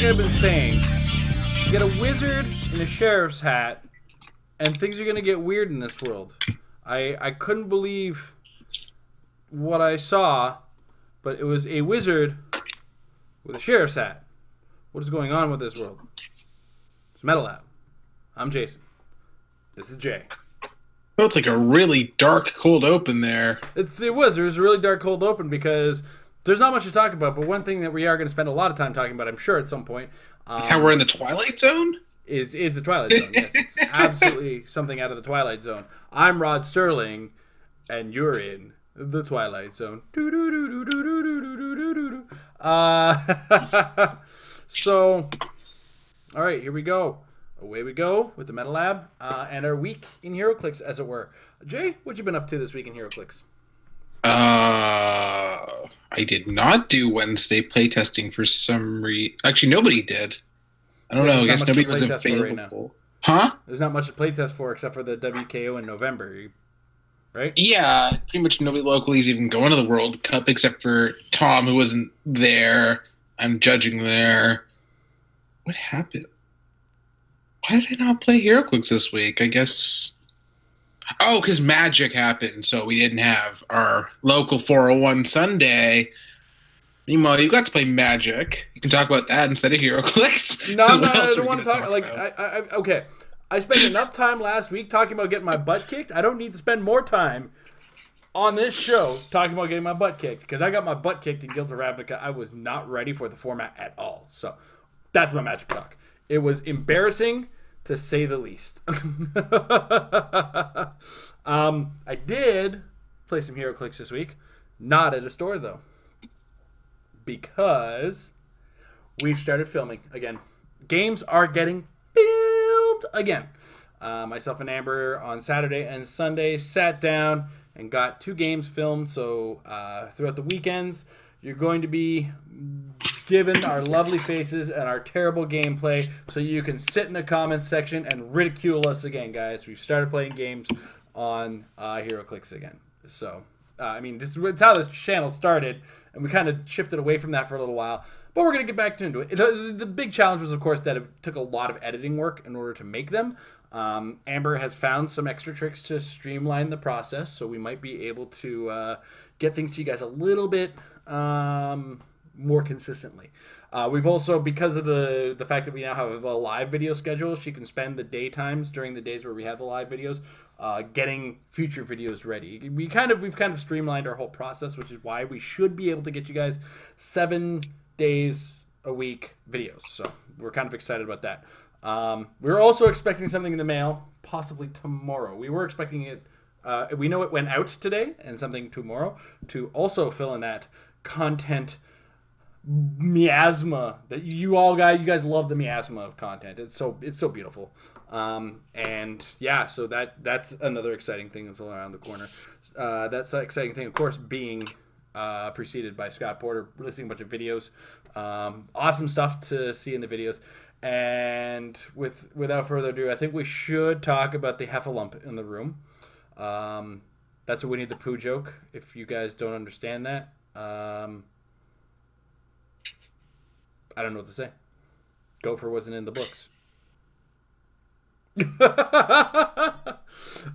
like I've been saying, you get a wizard in a sheriff's hat, and things are going to get weird in this world. I couldn't believe what I saw, but it was a wizard with a sheriff's hat. What is going on with this world? It's Metal Lab. I'm Jason. This is Jay. Well, it's like a really dark, cold open there. It was a really dark, cold open because there's not much to talk about, but one thing that we are going to spend a lot of time talking about, I'm sure at some point, It's how we're in the Twilight Zone? is the Twilight Zone. Yes, it's absolutely something out of the Twilight Zone. I'm Rod Sterling, and you're in the Twilight Zone. So, all right, here we go. Away we go with the Metal Lab and our week in HeroClix, as it were. Jay, what you been up to this week in HeroClix? I did not do Wednesday playtesting for some reason. Actually, nobody did. I don't know. I guess nobody was available. Huh? There's not much to playtest for except for the WKO in November, right? Yeah, pretty much nobody locally is even going to the World Cup except for Tom, who wasn't there. I'm judging there. What happened? Why did I not play HeroClix this week? I guess... Oh, because Magic happened, so we didn't have our local 401 Sunday. Meanwhile, you got to play Magic. You can talk about that instead of HeroClix. No, I don't want to talk. Like, okay. I spent enough time last week talking about getting my butt kicked. I don't need to spend more time on this show talking about getting my butt kicked because I got my butt kicked in Guilds of Ravnica. I was not ready for the format at all. So that's my Magic talk. It was embarrassing, to say the least. I did play some HeroClix this week. Not at a store, though. Because we've started filming again. Games are getting filmed again. Myself and Amber on Saturday and Sunday sat down and got 2 games filmed. So throughout the weekends, you're going to be given our lovely faces and our terrible gameplay so you can sit in the comments section and ridicule us again, guys. We've started playing games on HeroClix again. So, I mean, this is how this channel started, and we kind of shifted away from that for a little while. But we're going to get back into it. The big challenge was, of course, that it took a lot of editing work in order to make them. Amber has found some extra tricks to streamline the process, so we might be able to get things to you guys a little bit more consistently. We've also, because of the fact that we now have a live video schedule, she can spend the daytimes during the days where we have the live videos getting future videos ready. We've kind of streamlined our whole process, which is why we should be able to get you guys 7 days a week videos. So we're kind of excited about that. We're also expecting something in the mail, possibly tomorrow. We were expecting it. We know it went out today, and something tomorrow to also fill in that content miasma that you guys love. The miasma of content. It's so beautiful. And yeah, so that's another exciting thing that's around the corner. That's an exciting thing, of course, being preceded by Scott Porter releasing a bunch of videos. Awesome stuff to see in the videos. And without further ado, I think we should talk about the heffalump in the room. That's a Winnie the Pooh joke, if you guys don't understand that. I don't know what to say. Gopher wasn't in the books.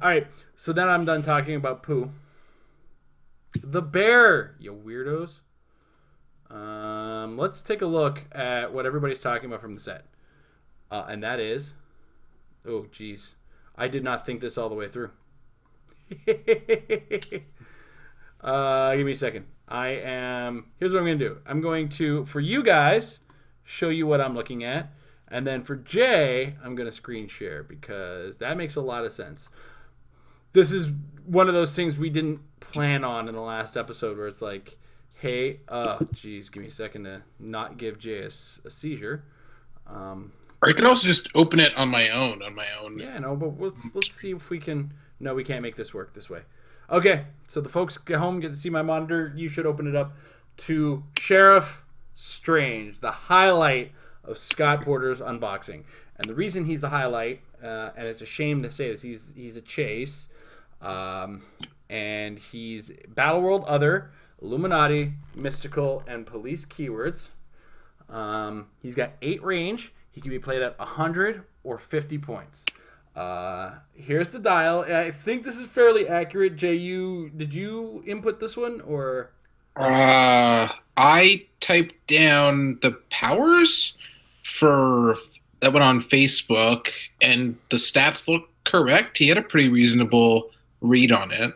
Alright, so then I'm done talking about Pooh. The bear, you weirdos. Let's take a look at what everybody's talking about from the set. And that is... Oh, geez. I did not think this all the way through. Give me a second. Here's what I'm going to do. I'm going to, for you guys, show you what I'm looking at. And then for Jay, I'm going to screen share because that makes a lot of sense. This is one of those things we didn't plan on in the last episode where it's like, hey, geez, give me a second to not give Jay a seizure. Or I could also just open it on my own. Yeah, no, but let's see if we can... No, we can't make this work this way. Okay, so the folks at home get to see my monitor. You should open it up to Sheriff Strange, the highlight of Scott Porter's unboxing. And the reason he's the highlight, and it's a shame to say this, he's a chase, and he's Battle World Other, Illuminati, Mystical, and Police keywords. He's got 8 range. He can be played at 100 or 50 points. Here's the dial. I think this is fairly accurate. Did you input this one or? I typed down the powers for that went on Facebook, and the stats look correct. He had a pretty reasonable read on it.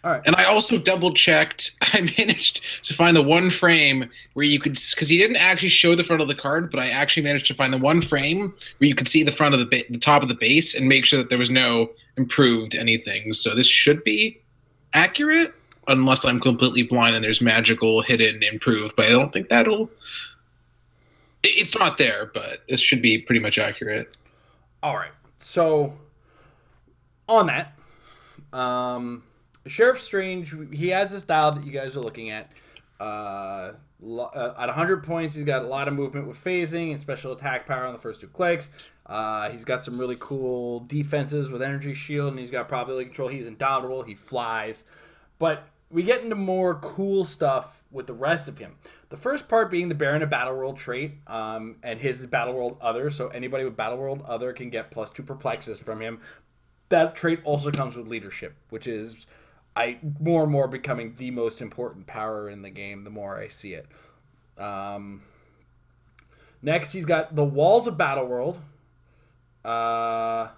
All right. And I also double checked. I managed to find the one frame where you could, because he didn't actually show the front of the card, but I actually managed to find the one frame where you could see the front of the top of the base and make sure that there was no improved anything. So this should be accurate, unless I'm completely blind and there's magical hidden improved. But I don't think that'll. It's not there, but this should be pretty much accurate. All right. So on that. Sheriff Strange, he has this dial that you guys are looking at. At 100 points, he's got a lot of movement with phasing and special attack power on the first 2 clicks. He's got some really cool defenses with energy shield, and he's got probability control. He's indomitable. He flies. But we get into more cool stuff with the rest of him. The first part being the Baron of Battleworld trait, and his Battleworld Other. So anybody with Battleworld Other can get +2 perplexes from him. That trait also comes with leadership, which is more and more becoming the most important power in the game the more I see it. Next, he's got the Walls of Battleworld. So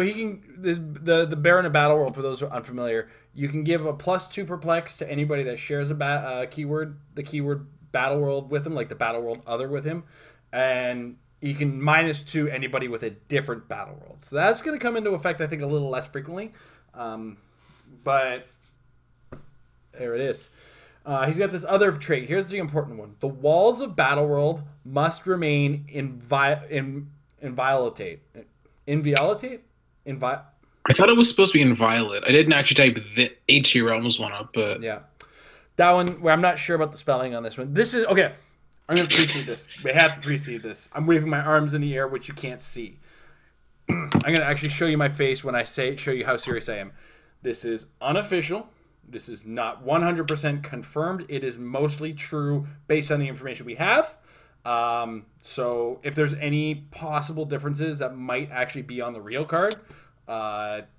he can the Baron of Battleworld, for those who are unfamiliar, you can give a +2 perplex to anybody that shares a keyword, the keyword Battleworld with him, like the Battleworld Other with him, and you can -2 anybody with a different Battleworld. So that's going to come into effect, I think, a little less frequently. But there it is. He's got this other trait. Here's the important one. The walls of Battleworld must remain inviolate. I thought it was supposed to be inviolate. I didn't actually type the HE Realms one up, but yeah. That one, where I'm not sure about the spelling on this one. This is, okay, I'm going to precede this. We have to precede this. I'm waving my arms in the air, which you can't see. I'm going to actually show you my face when I show you how serious I am. This is unofficial. This is not 100% confirmed. It is mostly true based on the information we have. So if there's any possible differences that might actually be on the real card,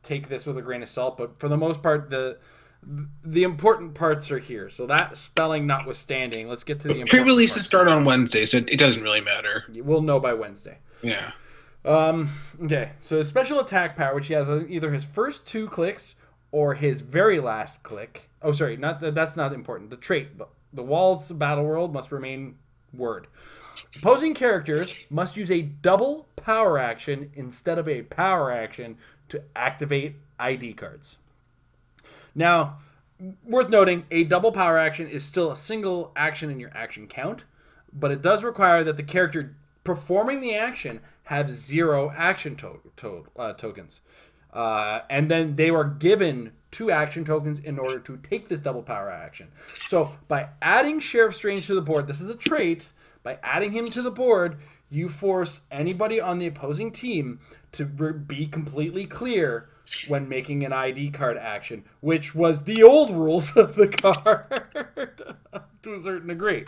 take this with a grain of salt. But for the most part, the important parts are here. So that spelling notwithstanding, let's get to the important pre-releases start on Wednesday, so it doesn't really matter. We'll know by Wednesday. Yeah. Okay, so his special attack power, which he has either his first 2 clicks or his very last click. Oh, sorry, that's not important. The trait, the walls of Battleworld must remain word. Opposing characters must use a double power action instead of a power action to activate ID cards. Now, worth noting, a double power action is still a single action in your action count, but it does require that the character performing the action have 0 action tokens. And then they were given 2 action tokens in order to take this double power action. So by adding Sheriff Strange to the board, this is a trait, by adding him to the board, you force anybody on the opposing team to be completely clear when making an ID card action, which was the old rules of the card to a certain degree.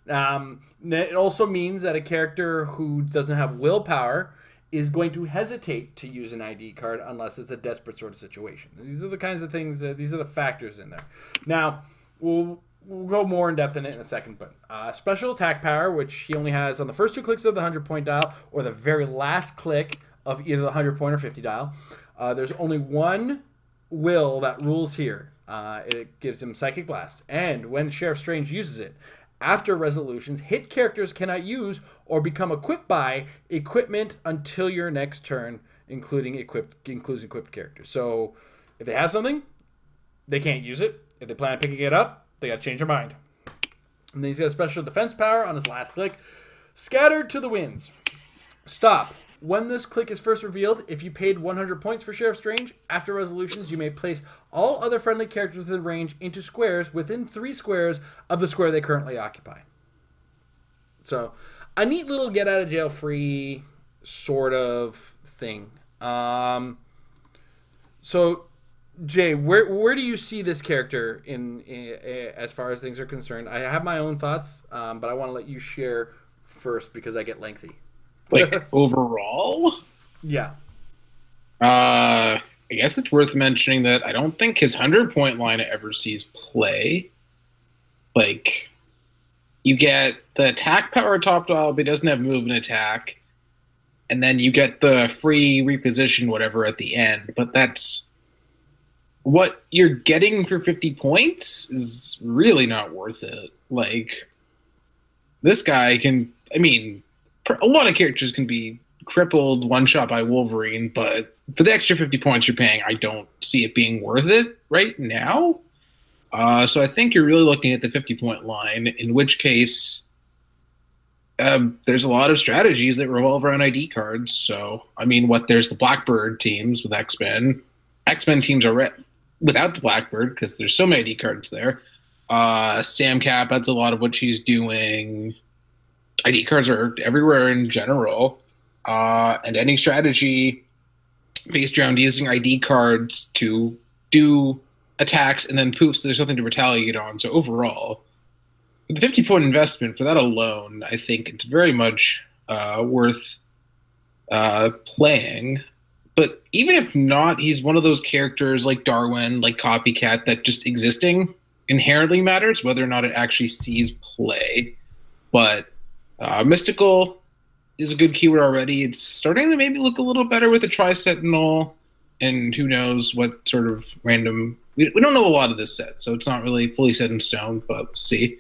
It also means that a character who doesn't have willpower is going to hesitate to use an ID card unless it's a desperate sort of situation. These are the kinds of things, these are the factors in there. Now, we'll go more in depth in it in a second, but special attack power, which he only has on the first 2 clicks of the 100-point dial or the very last click of either the 100-point or 50 dial. There's only one will that rules here. It gives him Psychic Blast. And when Sheriff Strange uses it, after resolutions, hit characters cannot use or become equipped by equipment until your next turn, including equipped characters. So if they have something, they can't use it. If they plan on picking it up, they got to change their mind. And then he's got a special defense power on his last click. Scattered to the winds. Stop. When this click is first revealed, if you paid 100 points for Sheriff Strange, after resolutions, you may place all other friendly characters within range into squares within 3 squares of the square they currently occupy. So, a neat little get-out-of-jail-free sort of thing. So, Jay, where do you see this character in as far as things are concerned? I have my own thoughts, but I want to let you share first because I get lengthy. Like overall, Yeah. I guess it's worth mentioning that I don't think his 100-point line ever sees play. Like, you get the attack power top dial, but he doesn't have move and attack. And then you get the free reposition, whatever, at the end. But that's what you're getting for 50 points is really not worth it. Like, this guy can, I mean, a lot of characters can be crippled one shot by Wolverine, but for the extra 50 points you're paying, I don't see it being worth it right now. So I think you're really looking at the 50-point line, in which case there's a lot of strategies that revolve around ID cards. So, I mean, there's the Blackbird teams with X-Men. X-Men teams are without the Blackbird because there's so many ID cards there. Sam Cap, that's a lot of what she's doing. ID cards are everywhere in general. And any strategy based around using ID cards to do attacks and then poofs, so there's something to retaliate on. So overall, the 50-point investment for that alone, I think it's very much worth playing. But even if not, he's one of those characters like Darwin, like Copycat, that just existing inherently matters, whether or not it actually sees play. But Mystical is a good keyword already. It's starting to maybe look a little better with the Tri-Sentinel, and who knows what sort of random... We don't know a lot of this set, so it's not really fully set in stone, but we'll see.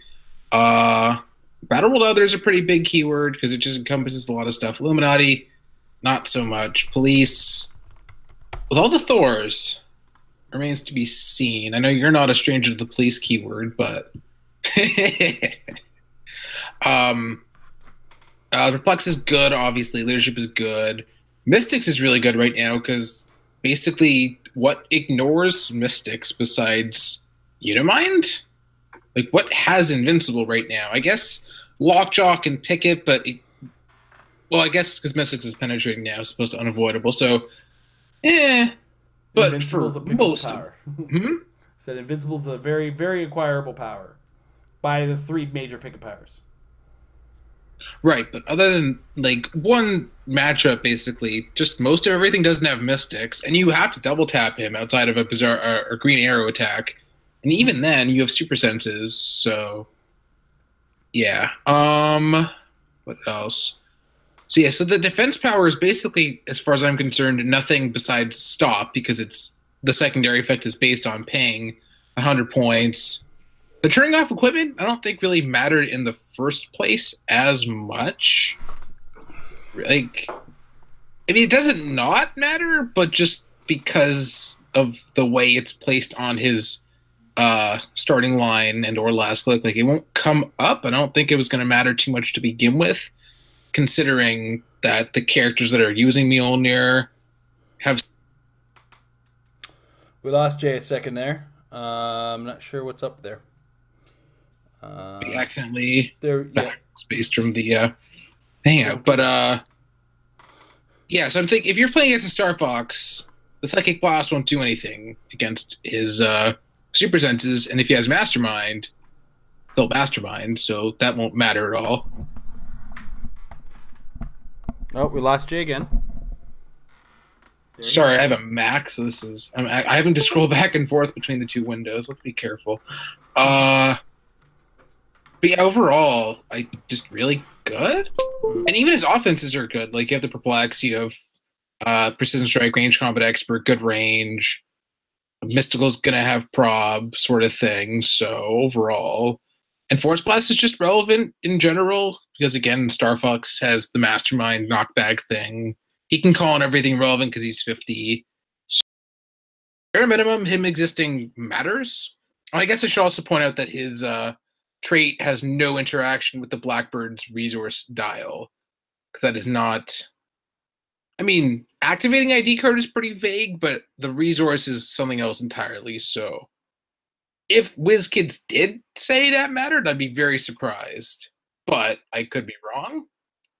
Battle World Other is a pretty big keyword because it just encompasses a lot of stuff. Illuminati, not so much. Police, with all the Thors, remains to be seen. I know you're not a stranger to the police keyword, but... Perplex is good, obviously. Leadership is good. Mystics is really good right now because basically what ignores Mystics besides Unimind? Like, what has Invincible right now? I guess Lockjaw can pick it, but... well, I guess because Mystics is penetrating now, it's supposed to unavoidable, so... But Invincible's for a most... power. Said Invincible's a very, very acquirable power by the three major pick powers. Right, but other than, like, one matchup, basically, just most of everything doesn't have Mystics, and you have to double tap him outside of a Bizarre or Green Arrow attack. And even then, you have Super Senses, so... yeah. What else? So, yeah, so the defense power is basically, as far as I'm concerned, nothing besides stop, because it's the secondary effect is based on paying 100 points. The turning off equipment, I don't think really mattered in the first place as much. Like, I mean, it doesn't not matter, but just because of the way it's placed on his starting line and or last click, like, it won't come up. I don't think it was going to matter too much to begin with, considering that the characters that are using Mjolnir have... We lost Jay a second there. I'm not sure what's up there. We accidentally spaced from the hangout, but yeah. So I'm thinking if you're playing against a Star Fox, the Psychic Blast won't do anything against his Super Senses, and if he has Mastermind, he'll Mastermind, so that won't matter at all. Oh, we lost Jay again. Sorry, I have a Mac, so this is I having to scroll back and forth between the two windows. Let's be careful. But yeah, overall, just really good. And even his offenses are good. Like, you have the Perplex, you have Precision Strike, Range Combat Expert, good range. Mystical's going to have prob sort of thing. So, overall. And Force Blast is just relevant in general. Because, again, Star Fox has the Mastermind knockback thing. He can call on everything relevant because he's 50. So, bare minimum, him existing matters. I guess I should also point out that his... trait has no interaction with the Blackbird's resource dial, because that is not... I mean, activating ID card is pretty vague, but the resource is something else entirely, so... if WizKids did say that mattered, I'd be very surprised. But I could be wrong.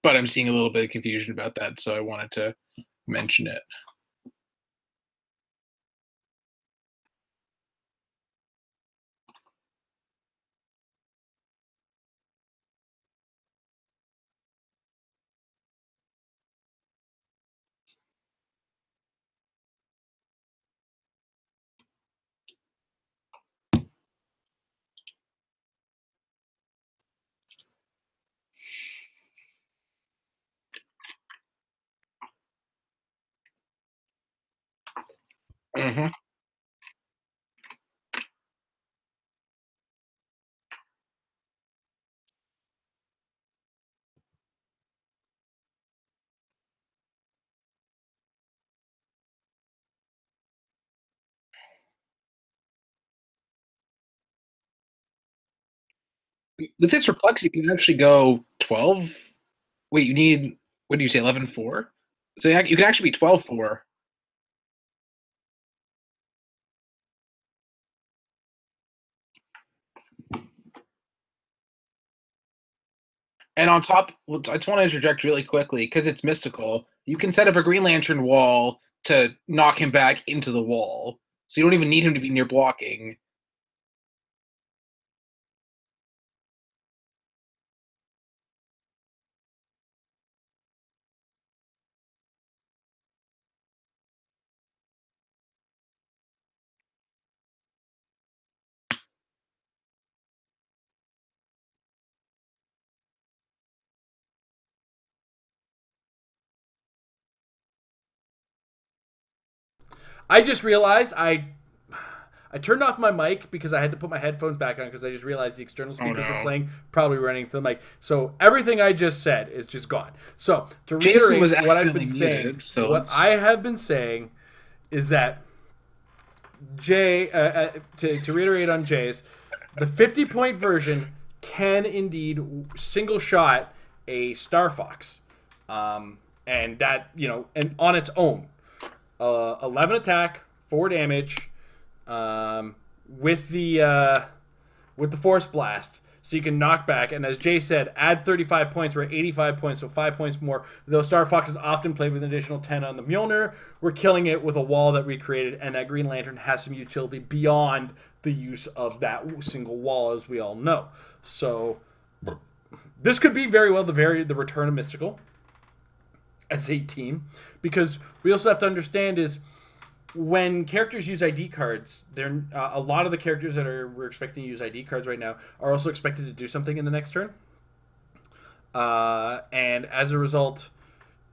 But I'm seeing a little bit of confusion about that, so I wanted to mention it. Hmm. With this perplex, you can actually go 12. Wait, you need, what do you say, 11-4? So you can actually be 12-4. And on top, well, I just want to interject really quickly because it's mystical. You can set up a Green Lantern wall to knock him back into the wall. So you don't even need him to be near blocking. I just realized I turned off my mic because I had to put my headphones back on because I just realized the external Oh speakers were no. playing, probably running through the mic. So everything I just said is just gone. So to Jason was reiterate what I've accidentally been saying, muted, so what it's I have been saying is that Jay, to reiterate on Jay's, the 50-point version can indeed single shot a Star Fox, and that and on its own, 11 attack, 4 damage, um, with the Force Blast, so you can knock back. And as Jay said, add 35 points. We're at 85 points, so 5 points more. Though Star Fox is often played with an additional 10 on the Mjolnir, we're killing it with a wall that we created, and that Green Lantern has some utility beyond the use of that single wall, as we all know. So this could be very well the return of Mystical as a team, because we also have to understand is when characters use ID cards, they're a lot of the characters that we're expecting to use ID cards right now are also expected to do something in the next turn. And as a result,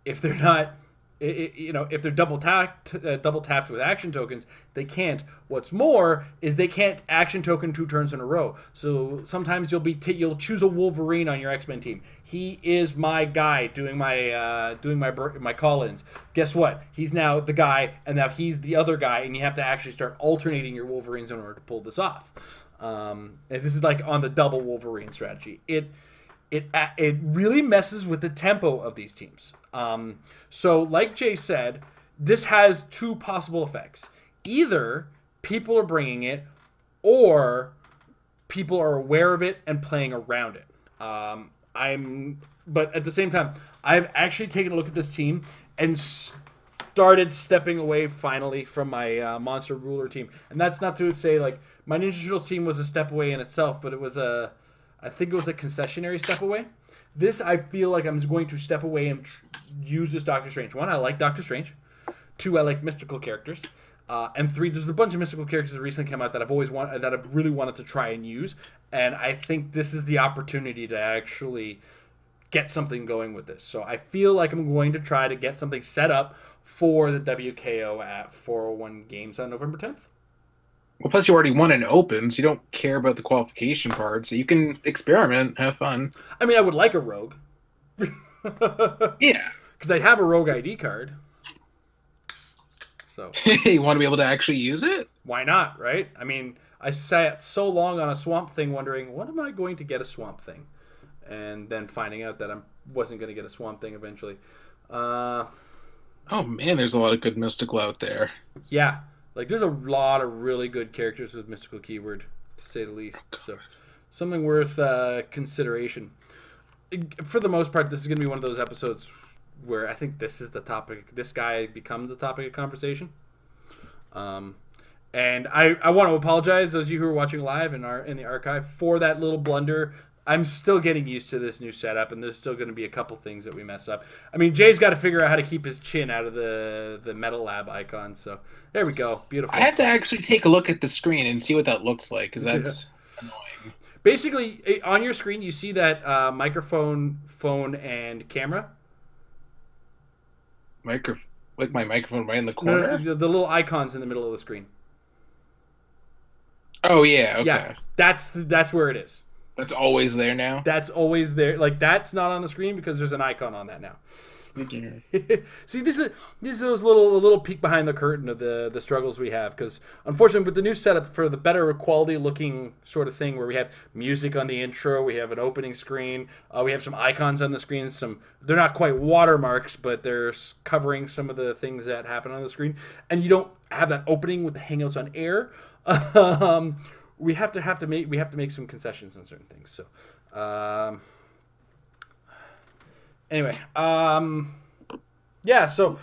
if they're not, if they're double tapped with action tokens, they can't. What's more is they can't action token 2 turns in a row. So sometimes you'll choose a Wolverine on your X-Men team. He is my guy doing my call-ins. Guess what? He's now the guy, and now he's the other guy, and you have to actually start alternating your Wolverines in order to pull this off. And this is like on the double Wolverine strategy. It really messes with the tempo of these teams. So, like Jay said, this has 2 possible effects. Either people are bringing it, or people are aware of it and playing around it. But at the same time, I've actually taken a look at this team and started stepping away finally from my Monster Ruler team. And that's not to say like my Ninja Turtles team was a step away in itself, but I think it was a concessionary step away. This, I feel like I'm going to step away and use this Doctor Strange. 1, I like Doctor Strange. 2, I like mystical characters. And 3, there's a bunch of mystical characters that recently came out that I've really wanted to try and use. And I think this is the opportunity to actually get something going with this. So I feel like I'm going to try to get something set up for the WKO at 401 Games on November 10th. well. Plus, you already won an open, so you don't care about the qualification part. So you can experiment, have fun. I mean, I would like a rogue. Yeah, Because I'd have a rogue ID card. So you want to be able to actually use it. why not, right? I mean, I sat so long on a Swamp Thing wondering, what am I going to get a Swamp Thing? And then finding out that I wasn't going to get a Swamp Thing eventually. Oh man, there's a lot of good mystical out there. Yeah, like there's a lot of really good characters with mystical keyword, to say the least. So something worth consideration. For the most part, this is going to be one of those episodes where I think this is the topic. This guy becomes the topic of conversation. And I want to apologize those of you who are watching live in the archive for that little blunder. I'm still getting used to this new setup, and there's still going to be a couple things that we mess up. I mean, Jay's got to figure out how to keep his chin out of the Metal Lab icon. So there we go, beautiful. I have to actually take a look at the screen and see what that looks like, because that's annoying. Basically, on your screen, you see that microphone, phone, and camera. Micro. like my microphone right in the No, corner? the little icons in the middle of the screen. Oh yeah, Yeah, okay. that's where it is. That's always there now. That's always there. Like that's not on the screen because there's an icon on that now. See, this is a little peek behind the curtain of the struggles we have, because unfortunately with the new setup for the better quality looking sort of thing where we have music on the intro, we have an opening screen, we have some icons on the screen. They're not quite watermarks, but they're covering some of the things that happen on the screen, and you don't have that opening with the Hangouts on Air. We have to make some concessions on certain things. So. Anyway, yeah, so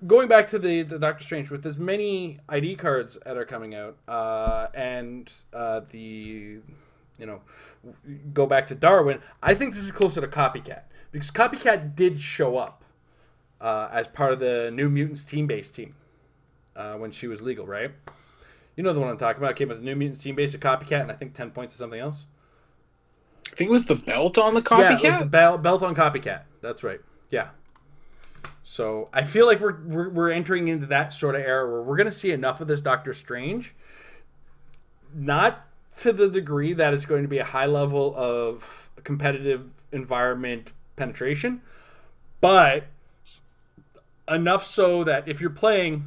going back to the Doctor Strange, with as many ID cards that are coming out, go back to Darwin, I think this is closer to Copycat, because Copycat did show up as part of the New Mutants team-based team when she was legal, right? You know the one I'm talking about. It came with the New Mutants team-based, a Copycat, and I think 10 points or something else. I think it was the belt on the Copycat. Yeah, it was the belt on Copycat. That's right. Yeah. So I feel like we're entering into that sort of era where we're going to see enough of this Doctor Strange, not to the degree that it's going to be a high level of competitive environment penetration, but enough so that if you're playing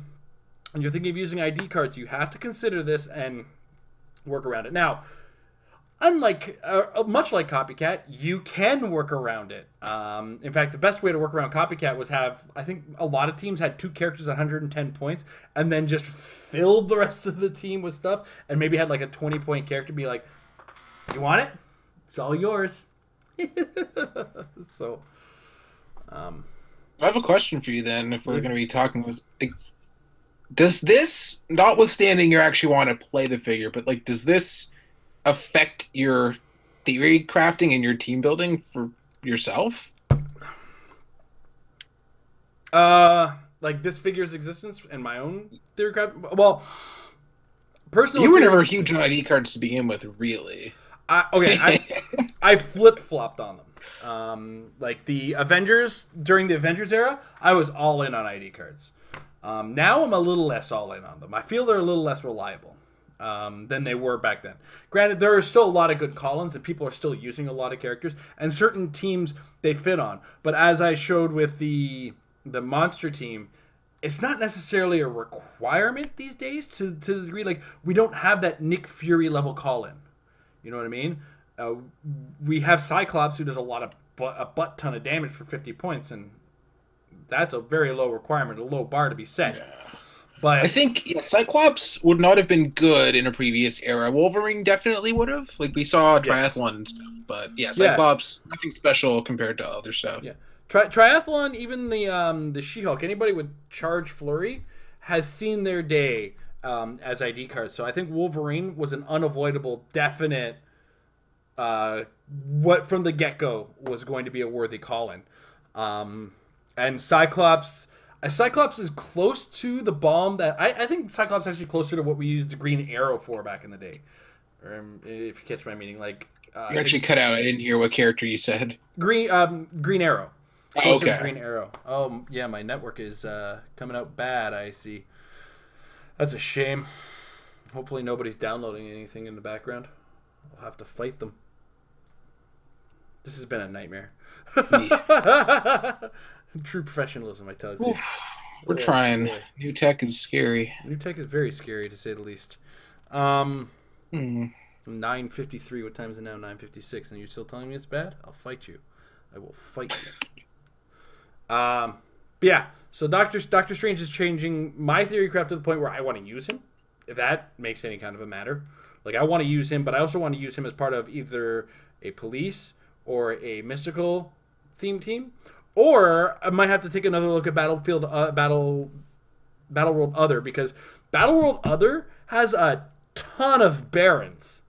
and you're thinking of using ID cards, you have to consider this and work around it. Now, much like Copycat, you can work around it. In fact, the best way to work around Copycat was I think a lot of teams had 2 characters at 110 points and then just filled the rest of the team with stuff, and maybe had like a 20-point character be like, you want it? It's all yours. So, I have a question for you then, if we're going to be talking with... does this, notwithstanding you actually want to play the figure, but like, does this affect your theory crafting and your team building for yourself? Like this figure's existence and my own theory crafting? Well, personally, you were never huge on ID cards to begin with, really. I flip-flopped on them. Like the Avengers, during the Avengers era, I was all in on ID cards. Now I'm a little less all in on them. I feel they're a little less reliable than they were back then. Granted, there are still a lot of good call-ins, and people are still using a lot of characters, and certain teams they fit on. But as I showed with the monster team, it's not necessarily a requirement these days to the degree, like, we don't have that Nick Fury level call-in. You know what I mean? We have Cyclops, who does a butt ton of damage for 50 points, and that's a very low requirement, a low bar to be set. Yeah. But I think Cyclops would not have been good in a previous era. Wolverine definitely would have. Like, we saw Triathlon and stuff. But yeah, Cyclops, nothing special compared to other stuff. Yeah. Triathlon, even the She-Hulk, anybody with Charge Flurry has seen their day as ID cards. So I think Wolverine was an unavoidable, definite, what from the get-go was going to be a worthy call-in. And Cyclops is close to the bomb that... I think Cyclops is actually closer to what we used the Green Arrow for back in the day. If you catch my meaning. Like, you actually cut out. I didn't hear what character you said. Green Arrow. Oh, okay. Green Arrow. Oh, yeah, my network is coming out bad, I see. That's a shame. Hopefully nobody's downloading anything in the background. I'll have to fight them. This has been a nightmare. Yeah. True professionalism, I tell you. We're trying. Boy. New tech is scary. New tech is very scary, to say the least. 9:53. What time is it now? 9:56. And you're still telling me it's bad? I'll fight you. I will fight you. But yeah. So Doctor Strange is changing my theory craft to the point where I want to use him, if that makes any kind of a matter. Like, I want to use him, but I also want to use him as part of either a police or a mystical theme team. Or I might have to take another look at Battleworld Other, because Battleworld Other has a ton of Barons.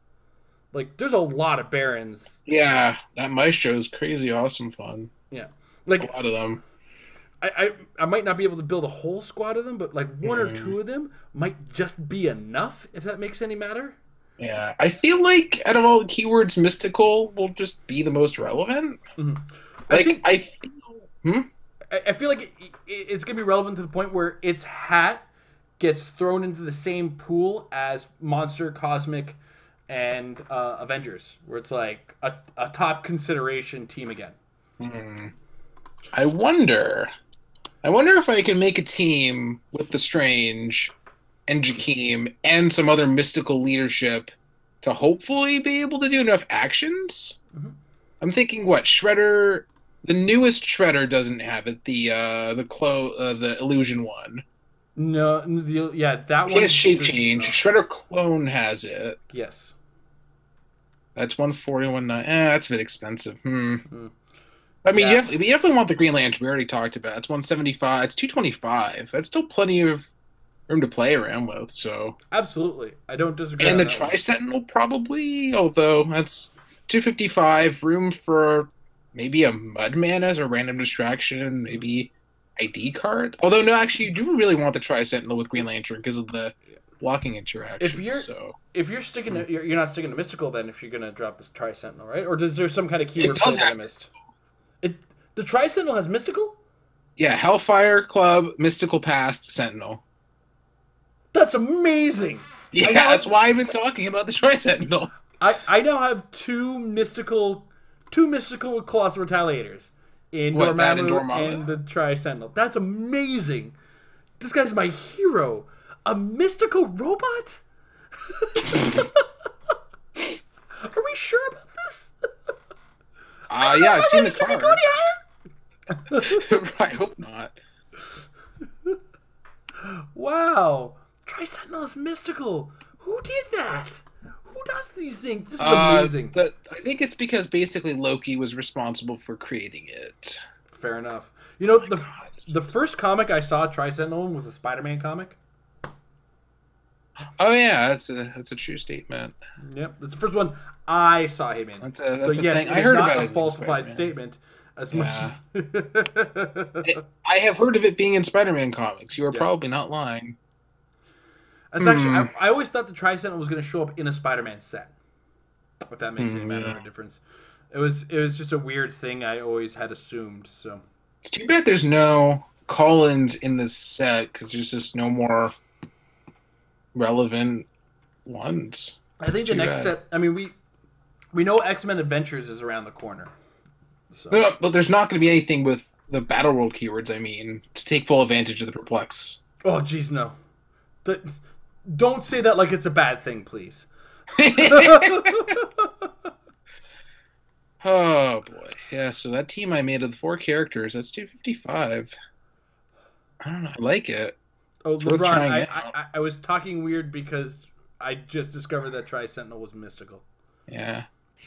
Like, there's a lot of Barons. Yeah, that Maestro is crazy awesome fun. Yeah. Like, a lot of them. I might not be able to build a whole squad of them, but like one or two of them might just be enough, if that makes any matter. Yeah, I feel like out of all the keywords, mystical will just be the most relevant. Mm-hmm. Like, I feel like it's going to be relevant to the point where its hat gets thrown into the same pool as Monster, Cosmic, and Avengers, where it's like a top consideration team again. I wonder if I can make a team with the Strange and Jakeem and some other mystical leadership to hopefully be able to do enough actions. I'm thinking what Shredder, the newest Shredder doesn't have it. The illusion one. No, that one. He has shape change. Shredder clone has it. Yes. That's 141. That's a bit expensive. I mean, you definitely want the Green Lantern. We already talked about it. It's 175. It's 225. That's still plenty of room to play around with. So absolutely, I don't disagree. And the Tri-Sentinel probably, although that's 255. Room for maybe a Mudman as a random distraction. Maybe ID card. Although no, actually, you do really want the Tri-Sentinel with Green Lantern because of the blocking interaction. If you're sticking to, you're not sticking to Mystical then if you're gonna drop this Tri-Sentinel, right? Or is there some kind of keyword that I missed? The Tri-Sentinel has Mystical? Yeah, Hellfire Club, Mystical Past, Sentinel. That's amazing. Yeah, that's why I've been talking about the Tri-Sentinel. I now have two mystical Colossal Retaliators in Dormammu and the Tri-Sentinel. That's amazing. This guy's my hero. A mystical robot? Are we sure about this? Yeah, I've seen the card. I hope not. Wow. Tri-Sentinel is mystical. Who did that? Who does these things? This is amazing. But I think it's because basically Loki was responsible for creating it. Fair enough. You know, the first comic I saw Tri-Sentinel in was a Spider-Man comic. Oh yeah, that's a true statement. Yep, that's the first one I saw him in. That's so yes, I heard about a falsified statement as much as I have heard of it being in Spider-Man comics. You are probably not lying. That's actually I always thought the Tri-Sentinel was going to show up in a Spider-Man set. If that makes any matter of difference. It was just a weird thing I always had assumed. So it's too bad there's no Collins in this set because there's just no more relevant ones. I think the next set. I mean, we know X-Men Adventures is around the corner. So. But there's not going to be anything with the Battle World keywords. I mean, to take full advantage of the Perplex. Oh, geez, no. Don't say that like it's a bad thing, please. Oh boy, yeah. So that team I made of the 4 characters, that's 255. I don't know. I like it. Oh, LeBron, I was talking weird because I just discovered that Tri-Sentinel was mystical. Yeah.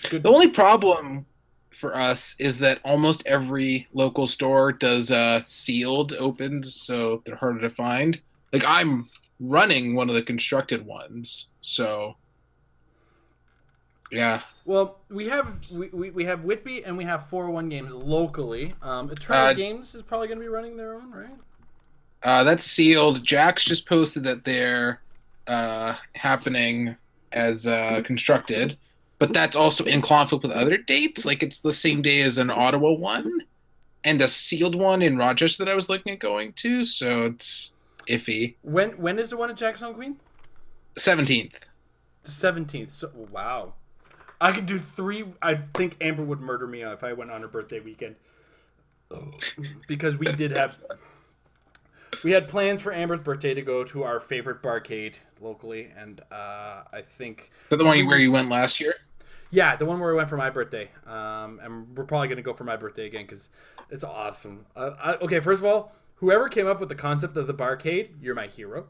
Good. The only problem for us is that almost every local store does sealed opens, so they're harder to find. Like, I'm running one of the constructed ones, so yeah. Well, we have Whitby and we have 401 Games locally. Eternal Games is probably going to be running their own, right? That's sealed. Jax just posted that they're happening as constructed, but that's also in conflict with other dates. Like, it's the same day as an Ottawa one and a sealed one in Rochester that I was looking at going to, so it's iffy. When is the one at Jackson Queen? 17th. The 17th. So, wow. I could do 3. I think Amber would murder me if I went on her birthday weekend. Because we had plans for Amber's birthday to go to our favorite barcade locally, and I think... The one where you went last year? Yeah, the one where I went for my birthday. And we're probably going to go for my birthday again, because it's awesome. Okay, first of all, whoever came up with the concept of the barcade, you're my hero.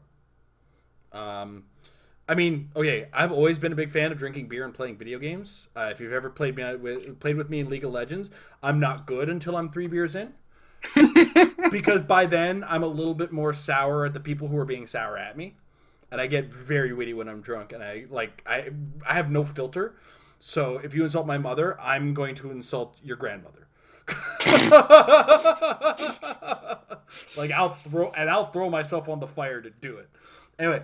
I mean, okay, I've always been a big fan of drinking beer and playing video games. If you've ever played with me in League of Legends, I'm not good until I'm 3 beers in. Because by then, I'm a little bit more sour at the people who are being sour at me. And I get very witty when I'm drunk. And I have no filter. So if you insult my mother, I'm going to insult your grandmother. Like, I'll throw myself on the fire to do it. Anyway,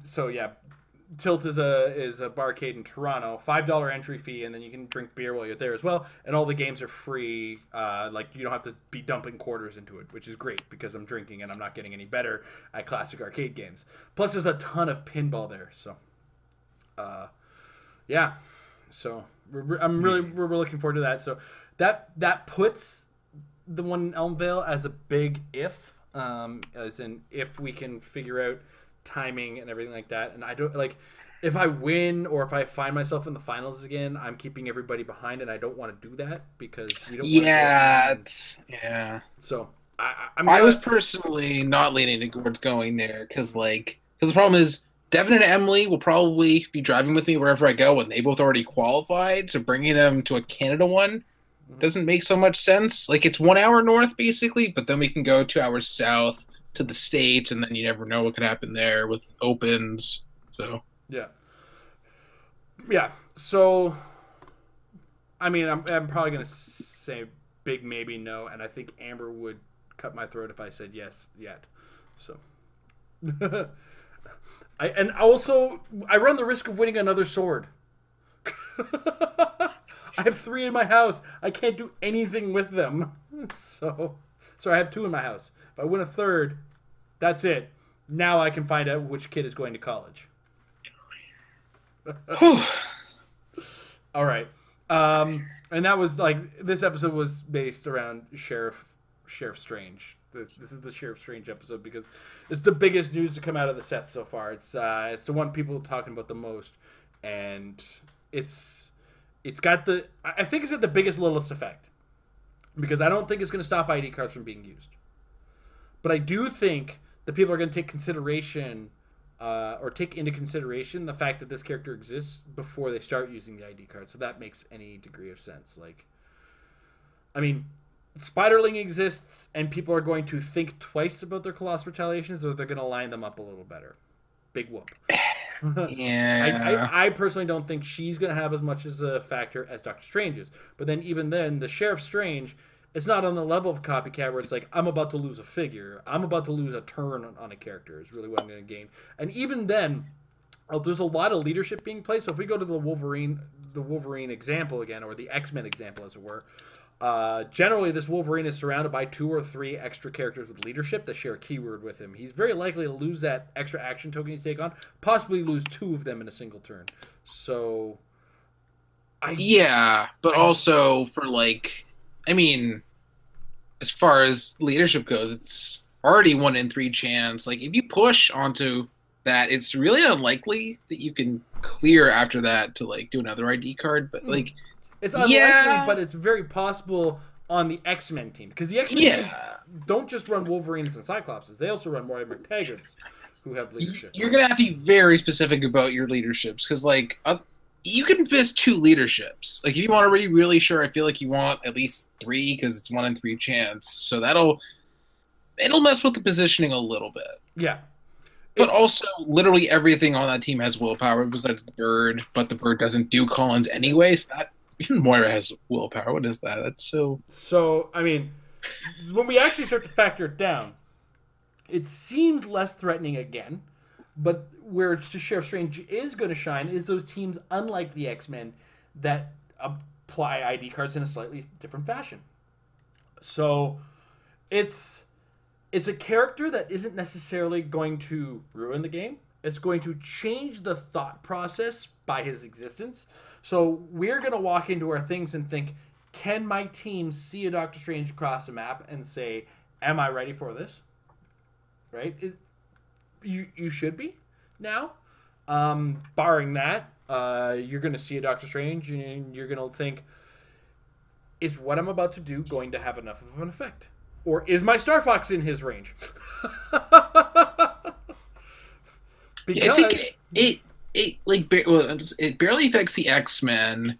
so yeah, Tilt is a barcade in Toronto, $5 entry fee, and then you can drink beer while you're there as well. And all the games are free. Like you don't have to be dumping quarters into it, which is great because I'm drinking and I'm not getting any better at classic arcade games. Plus, there's a ton of pinball there. So, yeah. So we're looking forward to that. So that puts the one in Elmvale as a big if, as in if we can figure out timing and everything like that. And I don't like if I win or if I find myself in the finals again, I'm keeping everybody behind, and I don't want to do that because we don't. Yeah, So I was personally not leaning towards going there because the problem is Devin and Emily will probably be driving with me wherever I go, and they both already qualified. So bringing them to a Canada one doesn't make so much sense. Like it's 1 hour north basically, but then we can go 2 hours south to the States, and then you never know what could happen there with opens. So yeah. So I mean, I'm probably gonna say big maybe no, and I think Amber would cut my throat if I said yes yet. So I run the risk of winning another sword. I have 3 in my house. I can't do anything with them. So I have 2 in my house. If I win a third, that's it. Now I can find out which kid is going to college. All right. And that was this episode was based around Sheriff Strange. This is the Sheriff Strange episode because it's the biggest news to come out of the set so far. It's the one people are talking about the most, and I think it's got the biggest littlest effect because I don't think it's going to stop ID cards from being used. But I do think that people are going to take into consideration the fact that this character exists before they start using the ID card. So that makes any degree of sense. Spiderling exists, and people are going to think twice about their Colossal Retaliations, or they're going to line them up a little better. Big whoop. Yeah. I personally don't think she's going to have as much as a factor as Doctor Strange is. But then even then, the Sheriff Strange, it's not on the level of Copycat where it's like, I'm about to lose a figure. I'm about to lose a turn on a character is really what I'm going to gain. And even then, there's a lot of leadership being played. So if we go to the Wolverine example again, or the X-Men example as it were, generally this Wolverine is surrounded by 2 or 3 extra characters with leadership that share a keyword with him. He's very likely to lose that extra action token he's take on, possibly lose 2 of them in a single turn. So also for as far as leadership goes, it's already 1 in 3 chance. Like if you push onto that, it's really unlikely that you can clear after that to do another ID card, but it's unlikely, but it's very possible on the X-Men team. Because the X-Men teams don't just run Wolverines and Cyclopses. They also run Moira McTaggarts, who have leadership. You're going to have to be very specific about your leaderships. Because, you can miss 2 leaderships. If you want to be really sure, I feel like you want at least 3, because it's 1 in 3 chance. So it'll mess with the positioning a little bit. Yeah. But also, literally everything on that team has willpower besides the bird. But the bird doesn't do Collins anyway, so that... Even Moira has willpower. What is that? That's so... So, when we actually start to factor it down, it seems less threatening again. But where Sheriff Strange is going to shine is those teams, unlike the X-Men, that apply ID cards in a slightly different fashion. So, it's a character that isn't necessarily going to ruin the game. It's going to change the thought process by his existence. So we're going to walk into our things and think, can my team see a Doctor Strange across the map and say, am I ready for this? Right? You should be now. Barring that, you're going to see a Doctor Strange and you're going to think, is what I'm about to do going to have enough of an effect? Or is my Star Fox in his range? Because it barely affects the X-Men.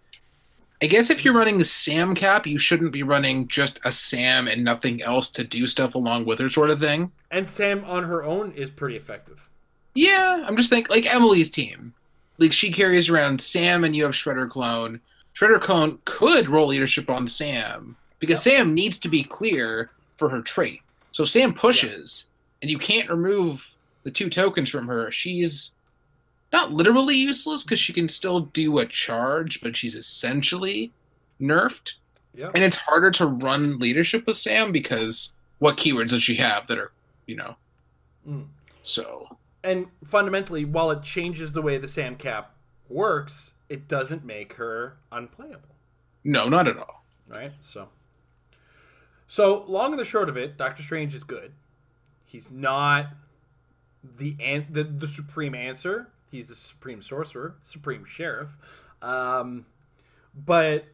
I guess if you're running Sam Cap, you shouldn't be running just a Sam and nothing else to do stuff along with her, sort of thing. And Sam on her own is pretty effective. Yeah, I'm just thinking Emily's team. She carries around Sam, and you have Shredder Clone. Shredder Clone could roll leadership on Sam because Sam needs to be clear for her trait. So Sam pushes, and you can't remove the 2 tokens from her. She's not literally useless because she can still do a charge, but she's essentially nerfed. Yep. And it's harder to run leadership with Sam because what keywords does she have that are, so. And fundamentally, while it changes the way the Sam cap works, it doesn't make her unplayable. No, not at all. Right? So long and the short of it, Doctor Strange is good. He's not the supreme answer. He's the supreme sorcerer, supreme sheriff. But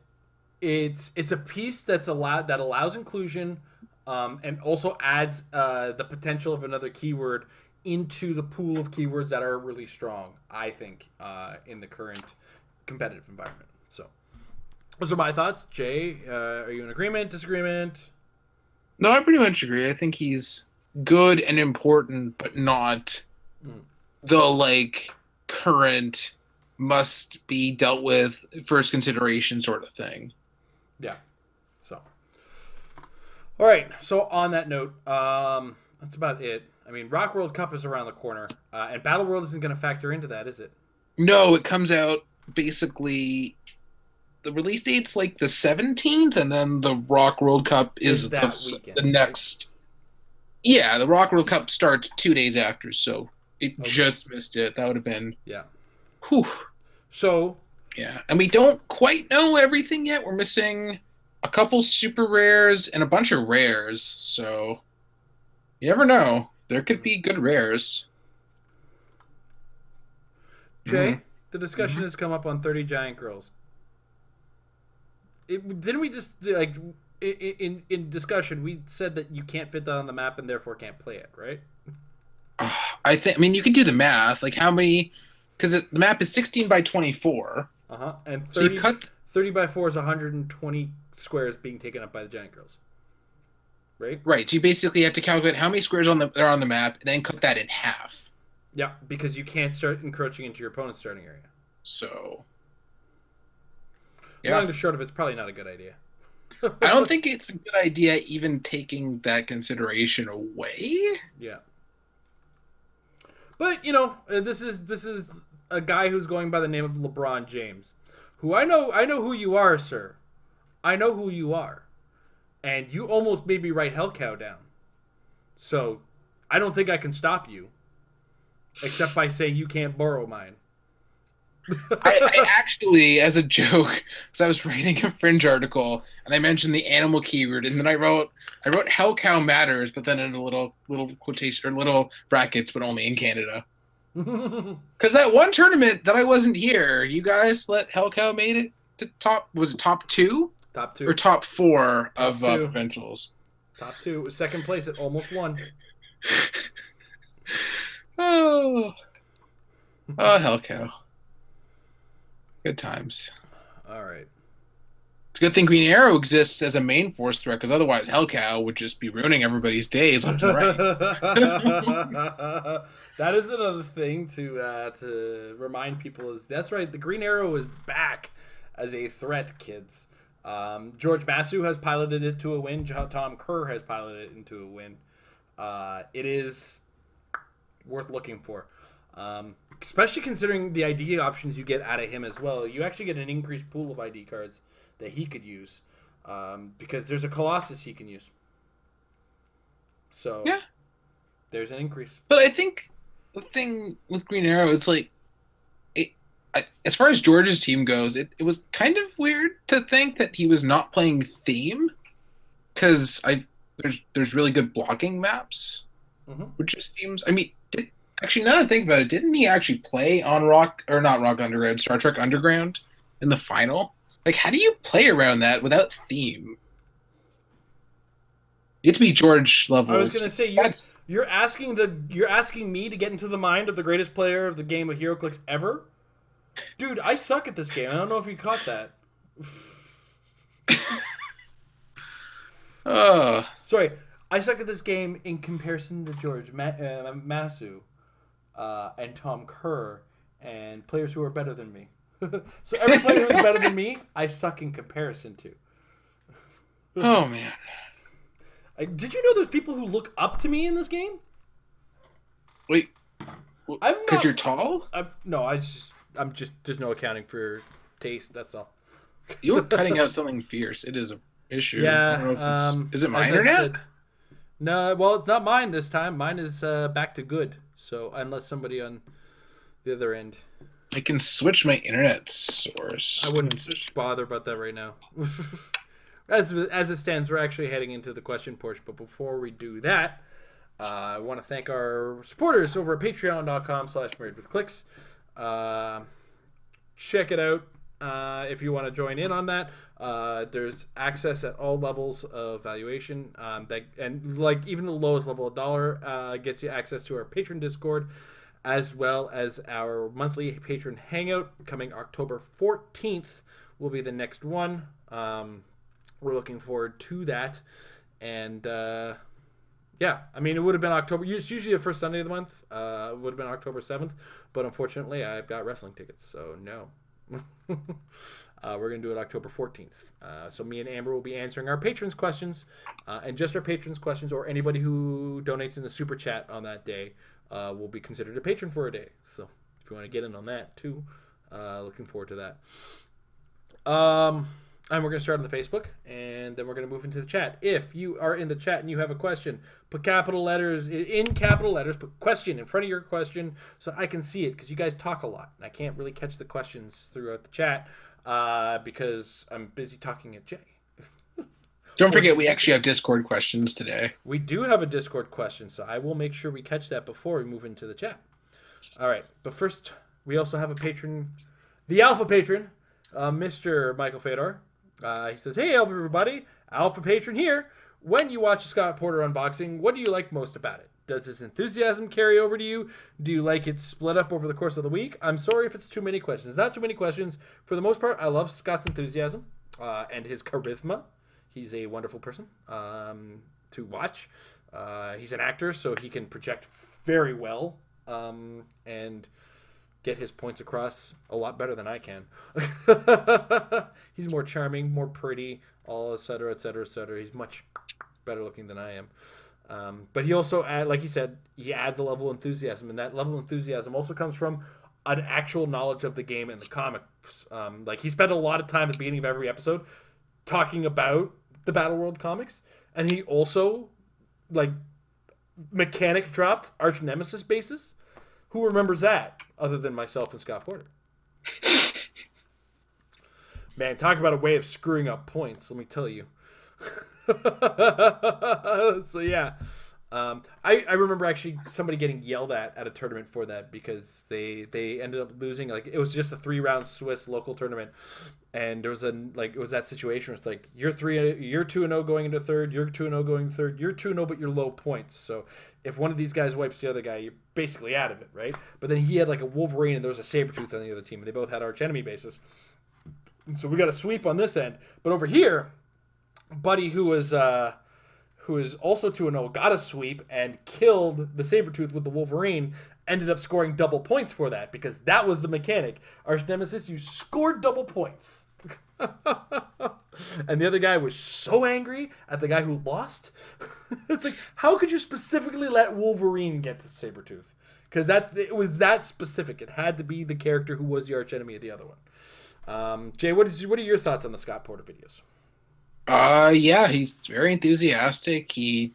it's a piece that allows inclusion, and also adds the potential of another keyword into the pool of keywords that are really strong, I think, in the current competitive environment. So those are my thoughts. Jay, are you in agreement, disagreement? No, I pretty much agree. I think he's good and important, but not the current must be dealt with first consideration sort of thing. Yeah. So, all right. So on that note, that's about it. I mean, Rock World Cup is around the corner, and Battle World isn't going to factor into that, is it? No, it comes out basically. The release date's the 17th, and then the Rock World Cup is that weekend, the next. Right? Yeah, the Rock World Cup starts 2 days after, so it just missed it. That would have been. Yeah. Whew. So. Yeah, and we don't quite know everything yet. We're missing a couple super rares and a bunch of rares, so you never know. There could be good rares. Jay, the discussion has come up on 30 Giant Girls. Didn't we just in discussion we said that you can't fit that on the map and therefore can't play it, right? I mean you can do the math. How many? Because the map is 16 by 24. And 30, so you cut 30 by 4 is 120 squares being taken up by the Giant Girls. Right? Right. So you basically have to calculate how many squares are on the map and then cut that in half. Yeah, because you can't start encroaching into your opponent's starting area. So. Yeah. Long to short of it's probably not a good idea. I don't think it's a good idea even taking that consideration away. Yeah. But, this is a guy who's going by the name of LeBron James, who I know who you are, sir. I know who you are. And you almost made me write Hellcow down. So, I don't think I can stop you. Except by saying you can't borrow mine. I actually, as a joke, because I was writing a Fringe article, and I mentioned the animal keyword, and then I wrote Hellcow matters, but then in a little quotation, or little brackets, but only in Canada. Because that one tournament that I wasn't here, you guys let Hellcow made it to was it top 2? Top 2. Or top 4 of provincials. Top 2. It was second place. It almost won. Oh, Hellcow. Good times. All right. It's a good thing Green Arrow exists as a main force threat, because otherwise Hellcow would just be ruining everybody's days left and right. That is another thing to remind people is that's right. The Green Arrow is back as a threat, kids. George Masu has piloted it to a win. Tom Kerr has piloted it into a win. It is worth looking for. Especially considering the ID options you get out of him as well. You actually get an increased pool of ID cards that he could use. Because there's a Colossus he can use. So, yeah, there's an increase. But I think the thing with Green Arrow, it's as far as George's team goes, it was kind of weird to think that he was not playing theme. Because there's really good blocking maps. Which just seems, I mean, actually, now that I think about it, didn't he actually play on Star Trek Underground in the final? How do you play around that without theme? You have to be George levels. I was gonna say you're asking me to get into the mind of the greatest player of the game of HeroClix ever, dude. I suck at this game. I don't know if you caught that. Sorry, I suck at this game in comparison to George Masu. And Tom Kerr, and players who are better than me. So every player who's better than me, I suck in comparison to. Oh, man. Did you know there's people who look up to me in this game? Wait, I'm Because not. you're tall? No, I'm just. There's no accounting for taste. That's all. You were cutting out something fierce. It is an issue. I don't know if Yeah. is it my As I internet? said, no. Well, it's not mine this time. Mine is back to good. So unless somebody on the other end, I can switch my internet source. I wouldn't bother about that right now. As it stands, we're actually heading into the question portion. But before we do that, I want to thank our supporters over at patreon.com/marriedwithclicks. Check it out if you want to join in on that. There's access at all levels of valuation. And like even the lowest level of dollar gets you access to our patron Discord, as well as our monthly patron hangout coming October 14th will be the next one. We're looking forward to that. And yeah, I mean, it would have been October. It's usually the first Sunday of the month. It would have been October 7th. But unfortunately, I've got wrestling tickets. So no. We're going to do it October 14th. So me and Amber will be answering our patrons' questions. And just our patrons' questions, or anybody who donates in the super chat on that day will be considered a patron for a day. So if you want to get in on that too, looking forward to that. And we're going to start on the Facebook, and then we're going to move into the chat. If you are in the chat and you have a question, put capital letters, put question in front of your question so I can see it, because you guys talk a lot. And I can't really catch the questions throughout the chat because I'm busy talking at Jay. Don't forget, we actually have Discord questions today. We do have a Discord question, so I will make sure we catch that before we move into the chat. All right, but first, we also have a patron, the Alpha patron, Mr. Michael Fedor. He says, hey, everybody, Alpha patron here. When you watch a Scott Porter unboxing, what do you like most about it? Does his enthusiasm carry over to you? Do you like it split up over the course of the week? I'm sorry if it's too many questions. Not too many questions. For the most part, I love Scott's enthusiasm and his charisma. He's a wonderful person to watch. He's an actor, so he can project very well and get his points across a lot better than I can. He's more charming, more pretty, all et cetera, et cetera, et cetera. He's much better looking than I am. But he also, like he said, he adds a level of enthusiasm, and that level of enthusiasm also comes from an actual knowledge of the game and the comics. Like he spent a lot of time at the beginning of every episode talking about the Battle World comics, and he also like mechanic dropped Arch Nemesis bases. Who remembers that other than myself and Scott Porter? Man, talk about a way of screwing up points, let me tell you. So yeah, I remember actually somebody getting yelled at a tournament for that because they ended up losing. Like it was just a 3-round Swiss local tournament, and there was it was that situation where it's like you're 2-0 going into third, you're 2-0 going into third, you're 2-0 but you're low points. So if one of these guys wipes the other guy, you're basically out of it, right? But then he had like a Wolverine and there was a Sabretooth on the other team, and they both had arch enemy bases. And so we got a sweep on this end, but over here, Buddy, who is also 2-0, got a sweep and killed the Sabretooth with the Wolverine, ended up scoring double points for that because that was the mechanic. Arch Nemesis, you scored double points. And the other guy was so angry at the guy who lost. It's like, how could you specifically let Wolverine get to Sabretooth? Because it was that specific. It had to be the character who was the arch enemy of the other one. Jay, what are your thoughts on the Scott Porter videos? Yeah, he's very enthusiastic. He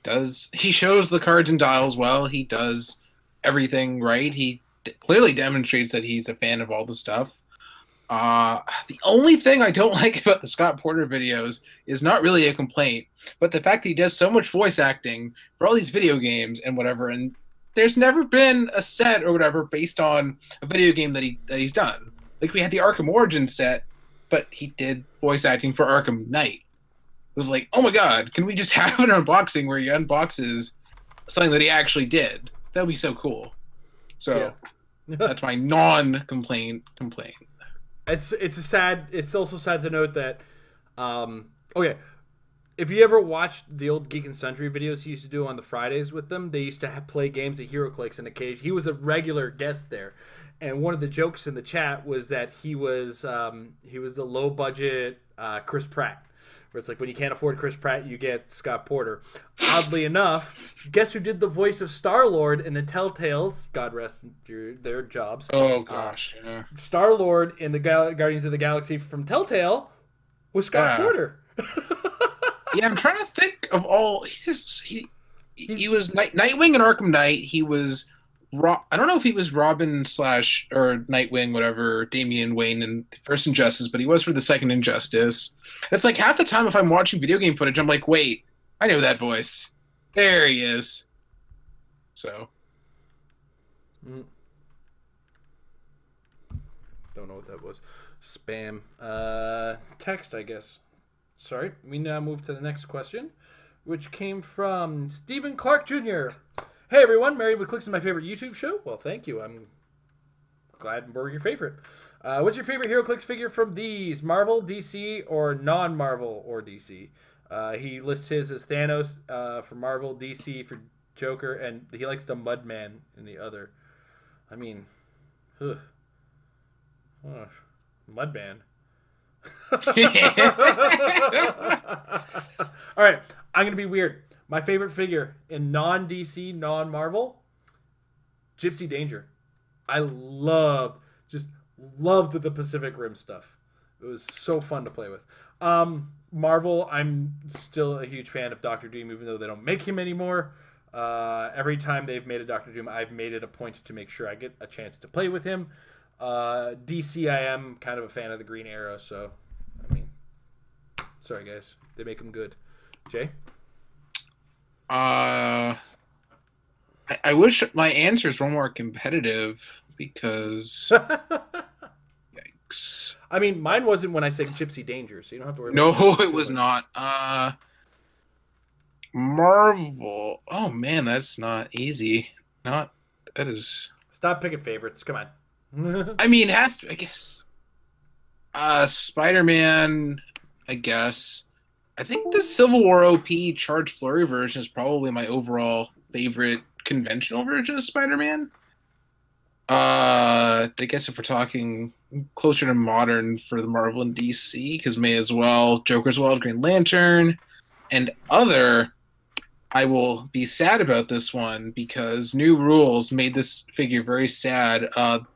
shows the cards and dials well. He does everything right. He clearly demonstrates that he's a fan of all the stuff. The only thing I don't like about the Scott Porter videos is not really a complaint, but the fact that he does so much voice acting for all these video games and whatever, and there's never been a set or whatever based on a video game that he's done. Like we had the Arkham Origins set, but he did voice acting for Arkham Knight. It was like, oh my god, can we just have an unboxing where he unboxes something that he actually did? That would be so cool. So yeah. That's my non-complaint complaint. It's also sad to note that okay, if you ever watched the old Geek and Sundry videos he used to do on the Fridays with them, they used to play games at HeroClix, and occasionally he was a regular guest there. And one of the jokes in the chat was that he was a low budget Chris Pratt. where it's like when you can't afford Chris Pratt, you get Scott Porter. Oddly enough, guess who did the voice of Star-Lord in the Telltales? God rest their jobs. Oh gosh, yeah. Star-Lord in the Guardians of the Galaxy from Telltale was Scott Porter. Yeah, I'm trying to think of all. He was Nightwing in Arkham Knight. He was. I don't know if he was Robin slash or Nightwing, whatever, Damian Wayne in First Injustice, but he was for the Second Injustice. It's like half the time if I'm watching video game footage, I'm like, wait, I know that voice. There he is. So. Don't know what that was. Spam. Text, I guess. Sorry. We now move to the next question, which came from Stephen Clark Jr. Hey everyone, Married with Clicks is my favorite YouTube show. Well, thank you. I'm glad we're your favorite. What's your favorite Hero Clicks figure from these? Marvel, DC, or non-Marvel or DC? He lists his as Thanos for Marvel, DC for Joker, and he likes the Mudman in the other. I mean, Mudman. All right, I'm going to be weird. My favorite figure in non-DC, non-Marvel, Gypsy Danger. I loved the Pacific Rim stuff. It was so fun to play with. Marvel, I'm still a huge fan of Doctor Doom, even though they don't make him anymore. Every time they've made a Doctor Doom, I've made it a point to make sure I get a chance to play with him. DC, I am kind of a fan of the Green Arrow, so, I mean, sorry guys. They make him good. Jay? I wish my answers were more competitive because yikes. I mean, mine wasn't when I said Gypsy Danger, so you don't have to worry about it. No, it was not. Marvel. Oh man, that's not easy. That is. Stop picking favorites. Come on. I mean, it has to, I guess. Spider-Man, I guess. I think the Civil War OP Charge Flurry version is probably my overall favorite conventional version of Spider-Man. I guess if we're talking closer to modern for the Marvel and DC, because may as well Joker's Wild Green Lantern and other. I will be sad about this one because new rules made this figure very sad.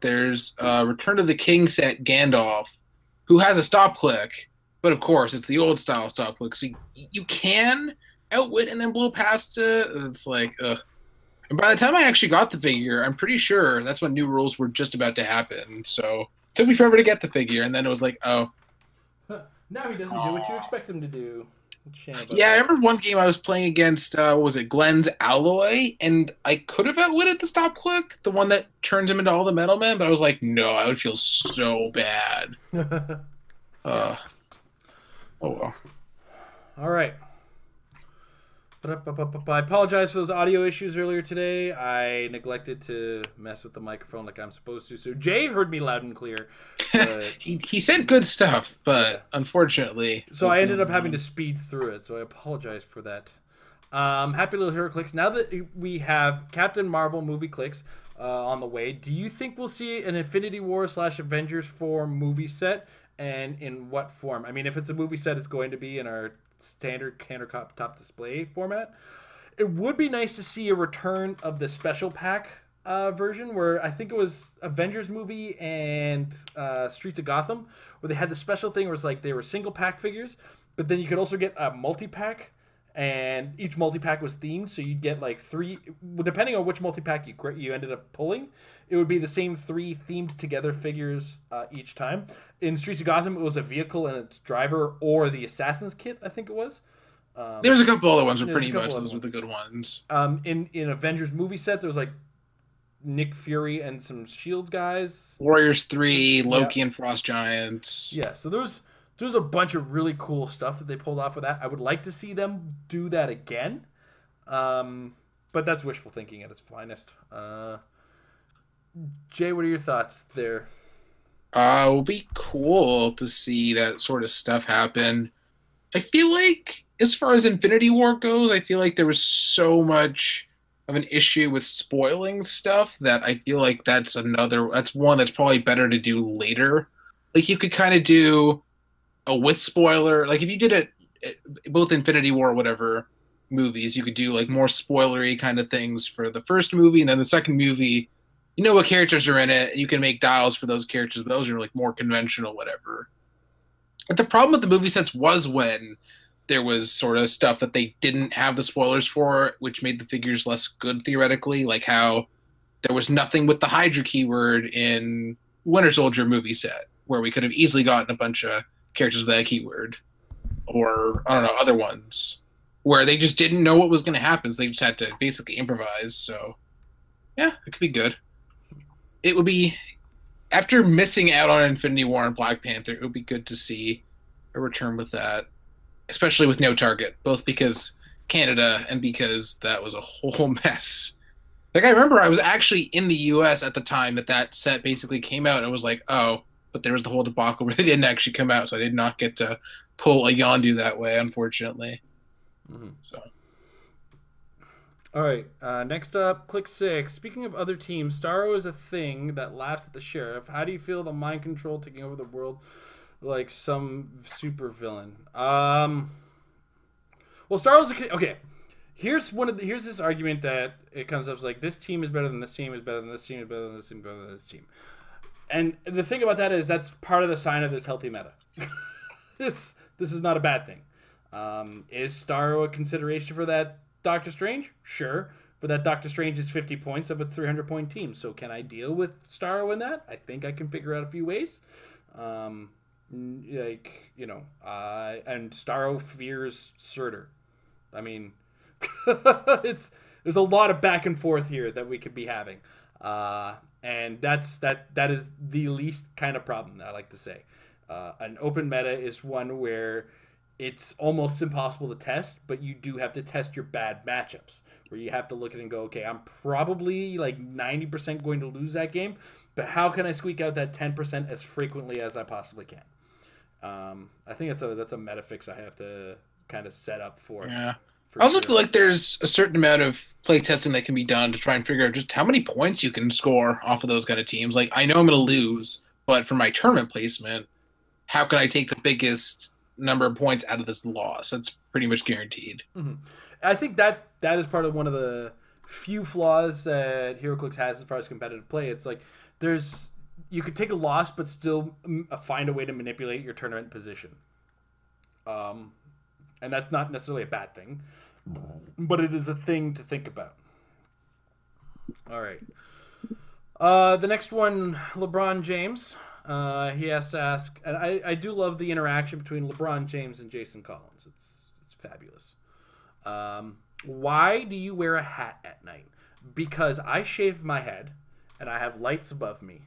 There's Return of the King set Gandalf, who has a stop click. But of course, it's the old style stop click. So you can outwit and then blow past it. It's like, ugh. And by the time I actually got the figure, I'm pretty sure that's when new rules were just about to happen. So it took me forever to get the figure, and then it was like, oh. Now he doesn't do what you expect him to do. Yeah, I remember one game I was playing against, what was it, Glenn's Alloy, and I could have outwitted the stop click, the one that turns him into all the Metal Men, but I was like, no, I would feel so bad. Oh, well. All right. I apologize for those audio issues earlier today. I neglected to mess with the microphone like I'm supposed to. So Jay heard me loud and clear. He said good stuff, but unfortunately... So I ended up having to speed through it, so I apologize for that. Happy Little Hero Clicks. Now that we have Captain Marvel movie clicks on the way, do you think we'll see an Infinity War / Avengers 4 movie set? And in what form? I mean, if it's a movie set, it's going to be in our standard countertop display format. It would be nice to see a return of the special pack version, where I think it was Avengers movie and Streets of Gotham, where they had the special thing where it's like they were single pack figures, but then you could also get a multi-pack, and each multi-pack was themed, so you'd get like 3, depending on which multi-pack you ended up pulling, it would be the same 3 themed together figures each time. In Streets of Gotham, it was a vehicle and its driver, or the Assassin's Kit, I think it was. There's a couple other ones, but pretty much those were the good ones. In Avengers movie set, there was like Nick Fury and some S.H.I.E.L.D. guys. Warriors 3, Loki and Frost Giants. Yeah, so there's a bunch of really cool stuff that they pulled off of that. I would like to see them do that again. But that's wishful thinking at its finest. Jay, what are your thoughts there? It would be cool to see that sort of stuff happen. I feel like, as far as Infinity War goes, I feel like there was so much of an issue with spoiling stuff that I feel like that's one that's probably better to do later. Like, you could kind of do a with spoiler. Like, if you did it both Infinity War, whatever movies, you could do like more spoilery kind of things for the first movie, and then the second movie, you know what characters are in it, you can make dials for those characters, but those are like more conventional, whatever. But the problem with the movie sets was when there was sort of stuff that they didn't have the spoilers for, which made the figures less good theoretically, like how there was nothing with the Hydra keyword in Winter Soldier movie set, where we could have easily gotten a bunch of characters with that keyword, or I don't know, other ones where they just didn't know what was going to happen, so they just had to basically improvise. So yeah, it could be good. It would be, after missing out on Infinity War and Black Panther, it would be good to see a return with that, especially with no target, both because Canada and because that was a whole mess. Like, I remember I was actually in the U.S. at the time that set basically came out, and it was like, oh, but there was the whole debacle where they didn't actually come out, so I did not get to pull a Yondu that way, unfortunately. Mm-hmm. So. All right, next up, Click 6. Speaking of other teams, Starro is a thing that laughs at the sheriff. How do you feel the mind control taking over the world like some super villain? Well, Starro's okay. Here's this argument that it comes up, like, this team is better than this team is better than this team is better than this team better than this team. And the thing about that is that's part of the sign of this healthy meta. This is not a bad thing. Is Starro a consideration for that Doctor Strange? Sure. But that Doctor Strange is 50 points of a 300-point team. So can I deal with Starro in that? I think I can figure out a few ways. And Starro fears Surtur. I mean, there's a lot of back and forth here that we could be having. And that is the least kind of problem, I like to say. An open meta is one where it's almost impossible to test, but you do have to test your bad matchups, where you have to look at it and go, okay, I'm probably like 90% going to lose that game, but how can I squeak out that 10% as frequently as I possibly can? I think that's a meta fix I have to kind of set up for. Yeah. I also feel like there's a certain amount of play testing that can be done to try and figure out just how many points you can score off of those kind of teams. Like, I know I'm going to lose, but for my tournament placement, how can I take the biggest number of points out of this loss? That's pretty much guaranteed. Mm-hmm. I think that is part of one of the few flaws that HeroClix has as far as competitive play. It's like you could take a loss but still find a way to manipulate your tournament position. And that's not necessarily a bad thing, but it is a thing to think about. All right. The next one, LeBron James. He has to ask, and I do love the interaction between LeBron James and Jason Collins. It's fabulous. Why do you wear a hat at night? Because I shave my head, and I have lights above me,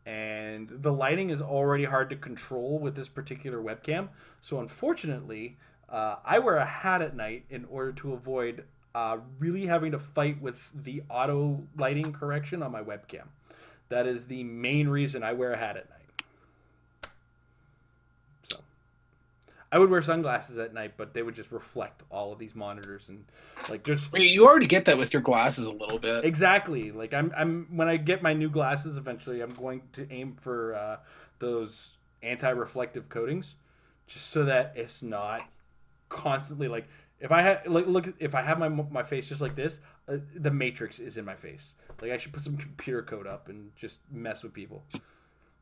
and the lighting is already hard to control with this particular webcam. So unfortunately, I wear a hat at night in order to avoid really having to fight with the auto lighting correction on my webcam. That is the main reason I wear a hat at night. So I would wear sunglasses at night, but they would just reflect all of these monitors and like just. You already get that with your glasses a little bit. Exactly. Like I'm when I get my new glasses eventually, I'm going to aim for those anti-reflective coatings, just so that it's not constantly like. If I had if I have my face just like this, the Matrix is in my face. Like, I should put some computer code up and just mess with people,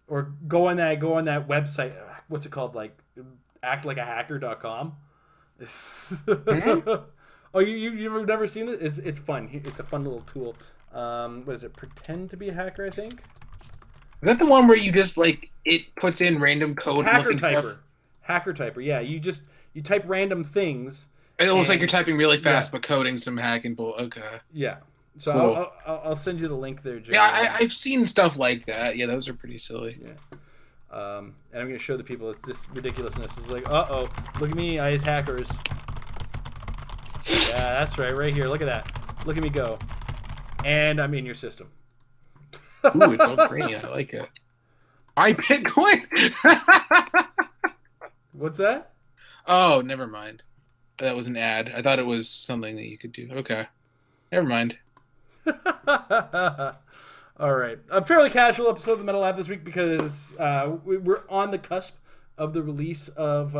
or go on that website. What's it called? Like, actlikeahacker.com. Mm-hmm. Oh, you've never seen it? It's fun. It's a fun little tool. What is it? Pretend to be a hacker, I think. Is that the one where you just like it puts in random code? Hacker typer. Stuff? Hacker typer. Yeah, you type random things. It looks like you're typing really fast, but coding some hacking bull. Okay. Yeah. So cool. I'll send you the link there, Jay. Yeah, I've seen stuff like that. Yeah, those are pretty silly. Yeah. And I'm going to show the people this ridiculousness. It's like, uh-oh, look at me, eyes hackers. Yeah, that's right here. Look at that. Look at me go. And I'm in your system. Ooh, it's so pretty. I like it. I Bitcoin. What's that? Oh, never mind. That was an ad. I thought it was something that you could do. Okay. Never mind. All right. A fairly casual episode of the Metal Lab this week because we're on the cusp of the release of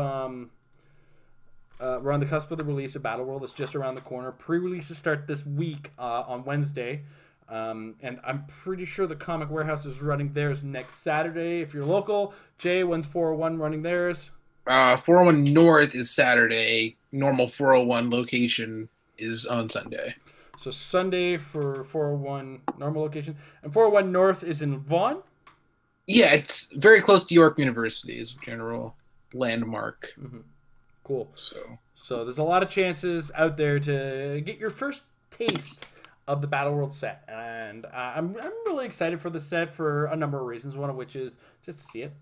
we're on the cusp of the release of Battle World. It's just around the corner. Pre-releases start this week on Wednesday. And I'm pretty sure the Comic Warehouse is running theirs next Saturday. If you're local, Jay, when's 401 running theirs? 401 North is Saturday. Normal 401 location is on Sunday. So Sunday for 401 normal location. And 401 North is in Vaughan? Yeah, it's very close to York University as a general landmark. Mm-hmm. Cool. So there's a lot of chances out there to get your first taste of the Battle World set. And I'm really excited for the set for a number of reasons, one of which is just to see it.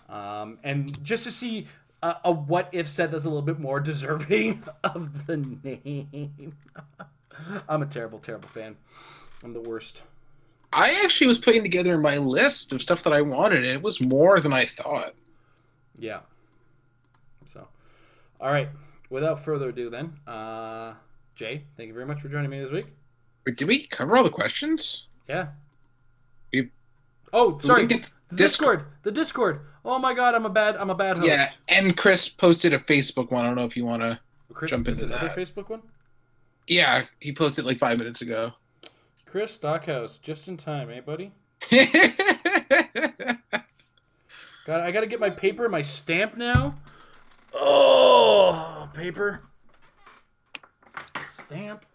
And just to see a what-if set that's a little bit more deserving of the name. I'm a terrible, terrible fan. I'm the worst. I actually was putting together my list of stuff that I wanted, and it was more than I thought. Yeah. So, all right. Without further ado then, Jay, thank you very much for joining me this week. Wait, did we cover all the questions? Yeah. Oh, sorry. The Discord. Oh my God, I'm a bad host. Yeah, and Chris posted a Facebook one. I don't know if you want to jump into that. Another Facebook one? Yeah, he posted like 5 minutes ago. Chris Stockhouse, just in time, eh, buddy? God, I gotta get my paper and my stamp now. Oh, paper. Stamp.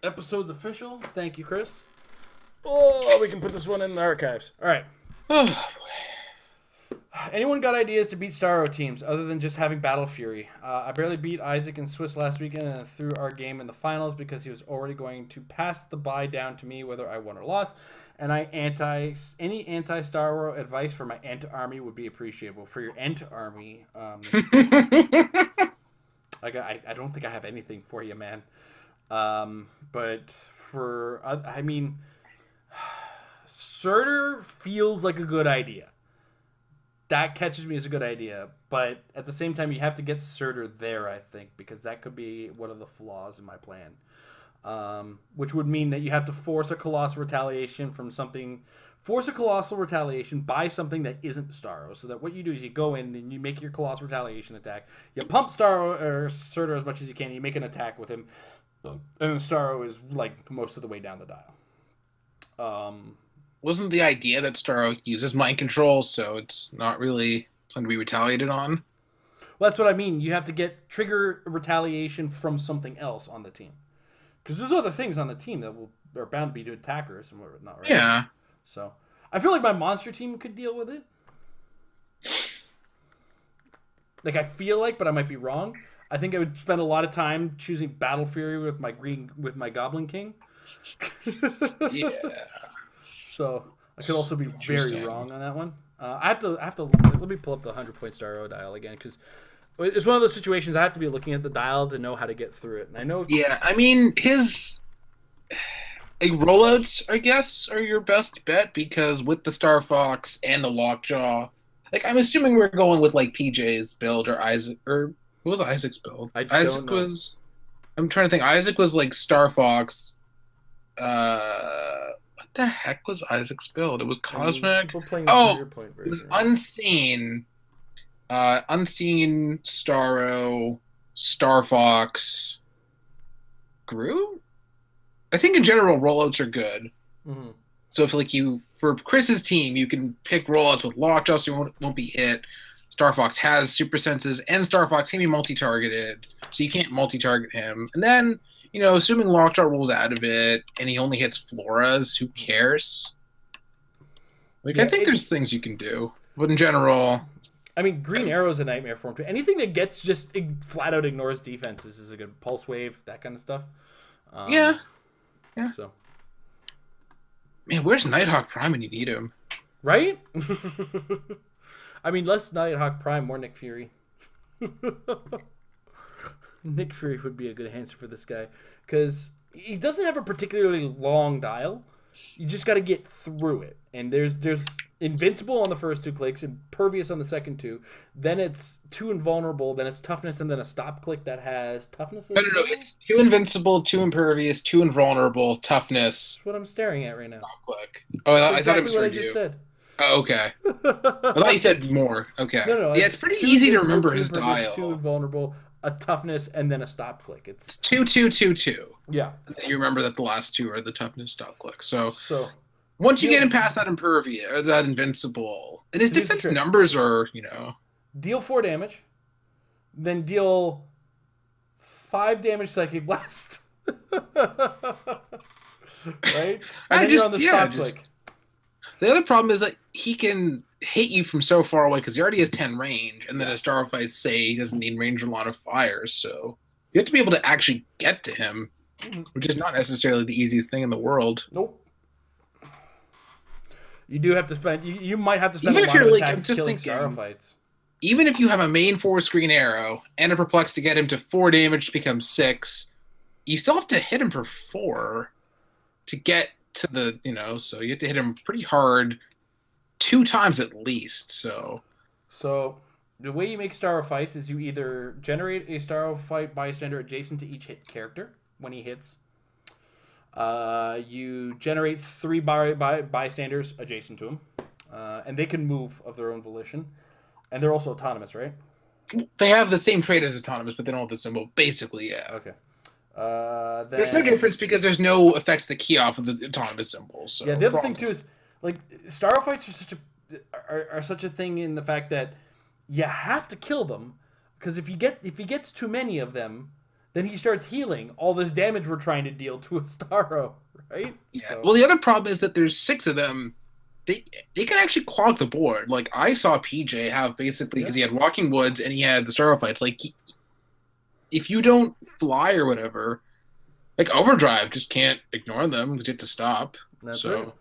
Episode's official. Thank you, Chris. Oh, we can put this one in the archives. All right. Oh. Anyone got ideas to beat Starro teams other than just having Battle Fury? I barely beat Isaac and Swiss last weekend and threw our game in the finals because he was already going to pass the bye down to me whether I won or lost. And any anti-Starro advice for my Ent army would be appreciable. For your Ent army, I don't think I have anything for you, man. But for Surtur feels like a good idea. That catches me as a good idea, but at the same time, you have to get Surtur there, I think, because that could be one of the flaws in my plan. Which would mean that you have to force a colossal retaliation by something that isn't Starro. So that what you do is you go in and you make your colossal retaliation attack. You pump Starro or Surtur as much as you can. You make an attack with him, and Starro is like most of the way down the dial. Wasn't the idea that Starro uses mind control, so it's not really something to be retaliated on? Well, that's what I mean. You have to trigger retaliation from something else on the team. Because there's other things on the team that are bound to be to attackers and whatnot, right? Yeah. So, I feel like my monster team could deal with it. Like, I feel like, but I might be wrong. I think I would spend a lot of time choosing Battle Fury with my Goblin King. Yeah. So I could also be very wrong on that one. I have to let me pull up the 100-point Starro dial again because it's one of those situations I have to be looking at the dial to know how to get through it. And I know. Yeah, I mean his rollouts, I guess, are your best bet because with the Star Fox and the Lockjaw, like I'm assuming we're going with like PJ's build or Isaac or what was Isaac's build? Isaac know. I'm trying to think. Isaac was like Star Fox. What the heck was Isaac's build? It was Cosmic. It was Unseen. Unseen, Starro, Star Fox, Groot? I think in general rollouts are good. Mm-hmm. So if for Chris's team, you can pick rollouts with Lockjaw so you won't be hit. Star Fox has super senses, and Star Fox can be multi-targeted, so you can't multi-target him. And then, assuming Lockjaw rolls out of it, and he only hits Floras, who cares? I think there's things you can do. But in general... I mean, Green Arrow's a nightmare for him, too. Anything that gets just flat-out ignores defenses is a good Pulse Wave, that kind of stuff. Yeah. So... Man, where's Nighthawk Prime when you need him? Right? I mean, less Nighthawk Prime, more Nick Fury. Nick Fury would be a good answer for this guy. Because he doesn't have a particularly long dial. You just got to get through it. And there's Invincible on the first 2 clicks, Impervious on the second 2. Then it's 2 Invulnerable, then it's Toughness, and then a stop click that has Toughness. No. It's 2 Invincible, 2 Impervious, 2 Invulnerable, Toughness. That's what I'm staring at right now. Stop click. Oh, I thought it was what for I just said. Oh, okay. I thought you said more. Okay. No, no, Yeah, it's pretty two easy to invincible, remember two his impervious, two dial. invulnerable, a toughness, and then a stop click. It's 2 2 2 2. Yeah. You remember that the last two are the toughness stop click. So So once you get deal him past that impervious or that invincible, and his so here's the defense trick: numbers are, you know, deal 4 damage, then deal 5 damage psychic blast. Right, and I then you're on just the yeah, stop just click. the other problem is that he can hit you from so far away because he already has 10 range, and then Yeah. as Starfights say, he doesn't need range a lot of fires, so you have to be able to actually get to him, which is not necessarily the easiest thing in the world. Nope. You do have to spend. You might have to spend Even a if lot you're of like, I'm attacks just killing thinking, Starfights. even if you have a main 4 screen arrow and a perplex to get him to 4 damage to become 6, you still have to hit him for 4 to get to the, you know, so you have to hit him pretty hard 2 times at least. So The way you make Starfights is you either generate a Starfight bystander adjacent to each hit character when he hits. You generate 3 bystanders adjacent to him, and they can move of their own volition, and they're also autonomous, right? they have the same trait as autonomous, but they don't have the symbol. Basically, yeah. Okay. There's no difference because there's no effects that key off of the autonomous symbol. So Yeah, the other thing too is like Starfights are such a thing in the fact that you have to kill them because if he gets too many of them, then he starts healing all this damage we're trying to deal to a Starro, right? Yeah. So, Well, the other problem is that there's 6 of them. They can actually clog the board. Like I saw PJ have basically because he had Walking Woods and he had the Starfights. Like if you don't fly or whatever, like Overdrive just can't ignore them because you have to stop. that's so, right.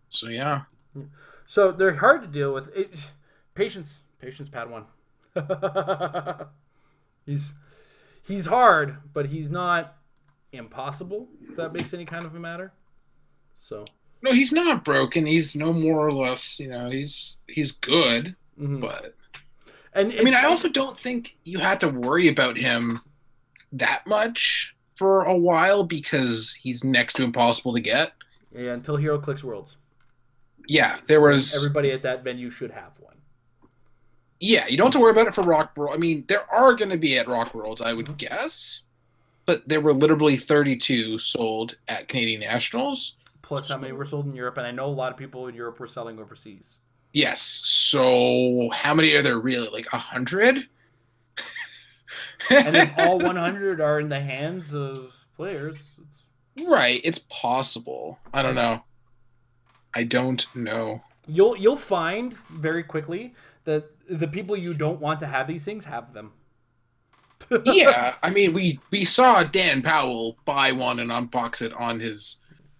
So yeah. So they're hard to deal with. Patience, Padawan. he's hard, but he's not impossible. If that makes any kind of a matter. So. No, he's not broken. He's no more or less, you know, he's good. Mm-hmm. But And I mean, I also don't think you had to worry about him that much for a while because he's next to impossible to get. Yeah, until Hero Clicks Worlds. Yeah, there was Everybody at that venue should have one. Yeah, you don't have to worry about it for Rock World. I mean, there are going to be at Rock Worlds, I would guess, but there were literally 32 sold at Canadian Nationals. Plus, how many were sold in Europe? And I know a lot of people in Europe were selling overseas. Yes. So, how many are there really? Like 100? And if all 100 are in the hands of players, Right, it's possible. I don't know. You'll find very quickly that the people you don't want to have these things have them. Yeah, I mean, we saw Dan Powell buy one and unbox it on his,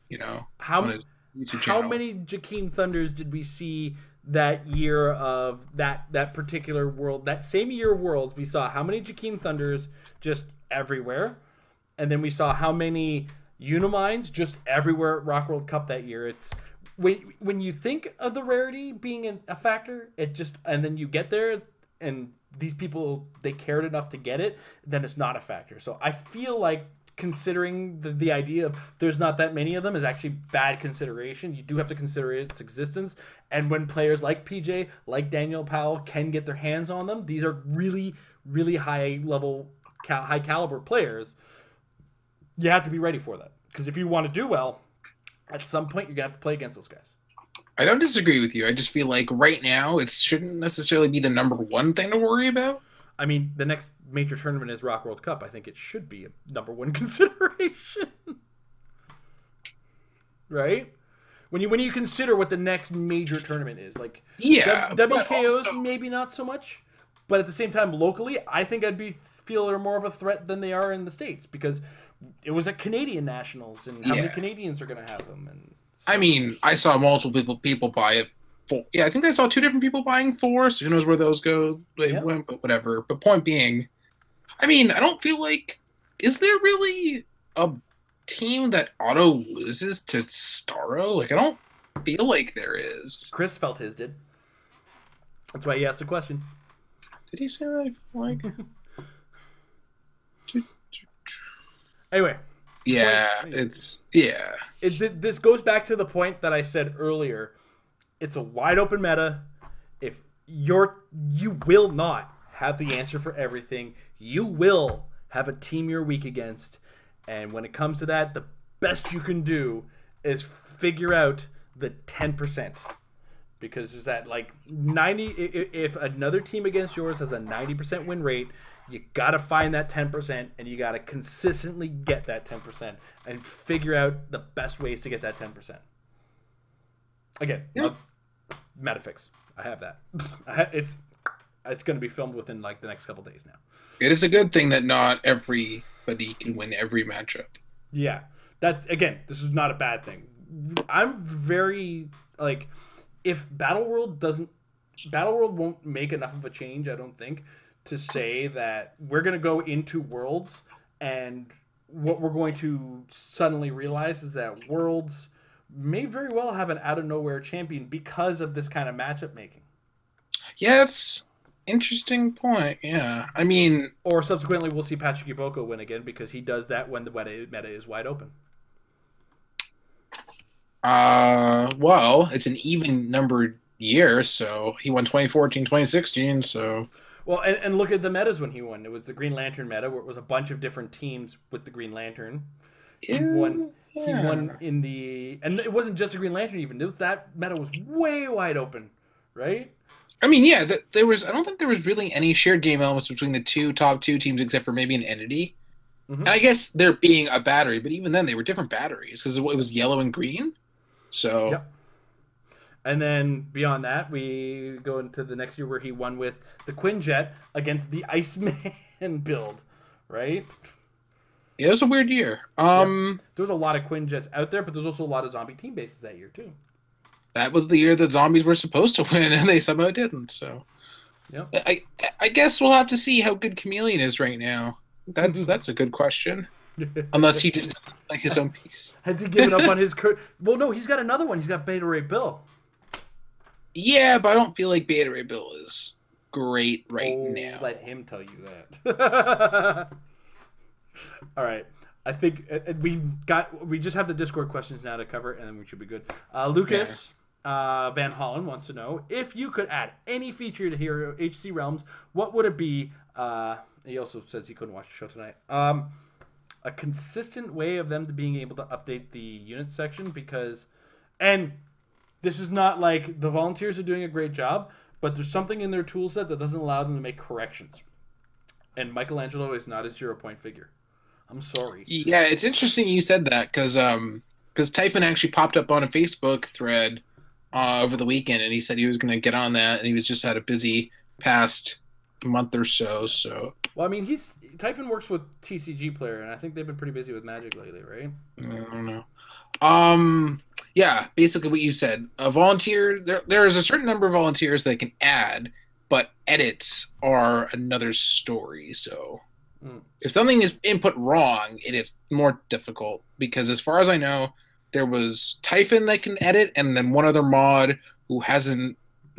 you know, on his YouTube channel. How many Jakeem Thunders did we see that year of that particular world? That same year of Worlds, we saw how many Jakeem Thunders just everywhere, and then we saw how many Unimines just everywhere at Rock World Cup that year. It's when you think of the rarity being a factor, and then you get there and these people, they cared enough to get it, then it's not a factor. So I feel like considering the idea of there's not that many of them is actually bad consideration. You do have to consider its existence. And when players like PJ, like Daniel Powell can get their hands on them, these are really, really high level, high caliber players. You have to be ready for that. Because if you want to do well, at some point you're going to have to play against those guys. I don't disagree with you. I just feel like right now it shouldn't necessarily be the number one thing to worry about. I mean, the next major tournament is Rock World Cup. I think it should be a number one consideration. Right? When you consider what the next major tournament is. Like, yeah, WKOs, also, maybe not so much. But at the same time, locally, I think feel they're more of a threat than they are in the States. Because it was at Canadian Nationals. And how many Canadians are going to have them? And I mean, I saw multiple people buy it. Yeah, I think I saw 2 different people buying 4, so who knows where those go. They went, but whatever. But point being, I mean, I don't feel like... Is there really a team that auto loses to Starro? Like, I don't feel like there is. Chris felt his did. That's why he asked the question. Did he say that? Like... Anyway. Yeah, it's... Yeah. This goes back to the point that I said earlier. It's a wide open meta. If you will not have the answer for everything. You will have a team you're weak against. And when it comes to that, the best you can do is figure out the 10%. Because there's that like 90, if another team against yours has a 90% win rate, you got to find that 10% and you got to consistently get that 10% and figure out the best ways to get that 10%. Again, Metafix. I have that. It's going to be filmed within like the next couple days now. It is a good thing that not everybody can win every matchup. Yeah. This is not a bad thing. I'm very like, if Battle World won't make enough of a change, I don't think, to say that we're going to go into Worlds and what we're going to suddenly realize is that Worlds may very well have an out of nowhere champion because of this kind of matchup making. Yeah, it's interesting point. Yeah. I mean, or subsequently we'll see Patrick Iboko win again because he does that when the meta is wide open. Well, it's an even numbered year, so he won 2014, 2016, so... Well, and look at the metas when he won. It was the Green Lantern meta, where it was a bunch of different teams with the Green Lantern. He won in the... And it wasn't just a Green Lantern, even. That meta was way wide open, right? I mean, yeah, there was... I don't think there was really any shared game elements between the top two teams, except for maybe an entity. Mm-hmm. And I guess there being a battery, but even then, they were different batteries, because it was yellow and green. So, yep. And then beyond that, we go into the next year where he won with the Quinjet against the Iceman build, right? Yeah, it was a weird year. There was a lot of Quinjets out there, but there's also a lot of zombie team bases that year too. That was the year that zombies were supposed to win, and they somehow didn't. So, yeah. I guess we'll have to see how good Chameleon is right now. That's a good question. Unless he just doesn't like his own piece. Has he given up on his... Well, no, he's got another one. He's got Beta Ray Bill. Yeah, but I don't feel like Beta Ray Bill is great now. Let him tell you that. All right. I think we just have the Discord questions now to cover, and then we should be good. Lucas Van Hollen wants to know, if you could add any feature to Hero HC Realms, what would it be? He also says he couldn't watch the show tonight. A consistent way of them being able to update the units section, because, and this is not like the volunteers are doing a great job, but there's something in their tool set that doesn't allow them to make corrections. And Michelangelo is not a 0-point figure. I'm sorry. Yeah, it's interesting you said that, because Typhon actually popped up on a Facebook thread over the weekend, and he said he was going to get on that, and he was just had a busy past month or so. So, well, I mean, Typhon works with TCG Player, and I think they've been pretty busy with Magic lately, right? I don't know. Yeah, basically what you said. A volunteer, there is a certain number of volunteers they can add, but edits are another story. So if something is input wrong, it is more difficult, because as far as I know, there was Typhon that can edit, and then one other mod who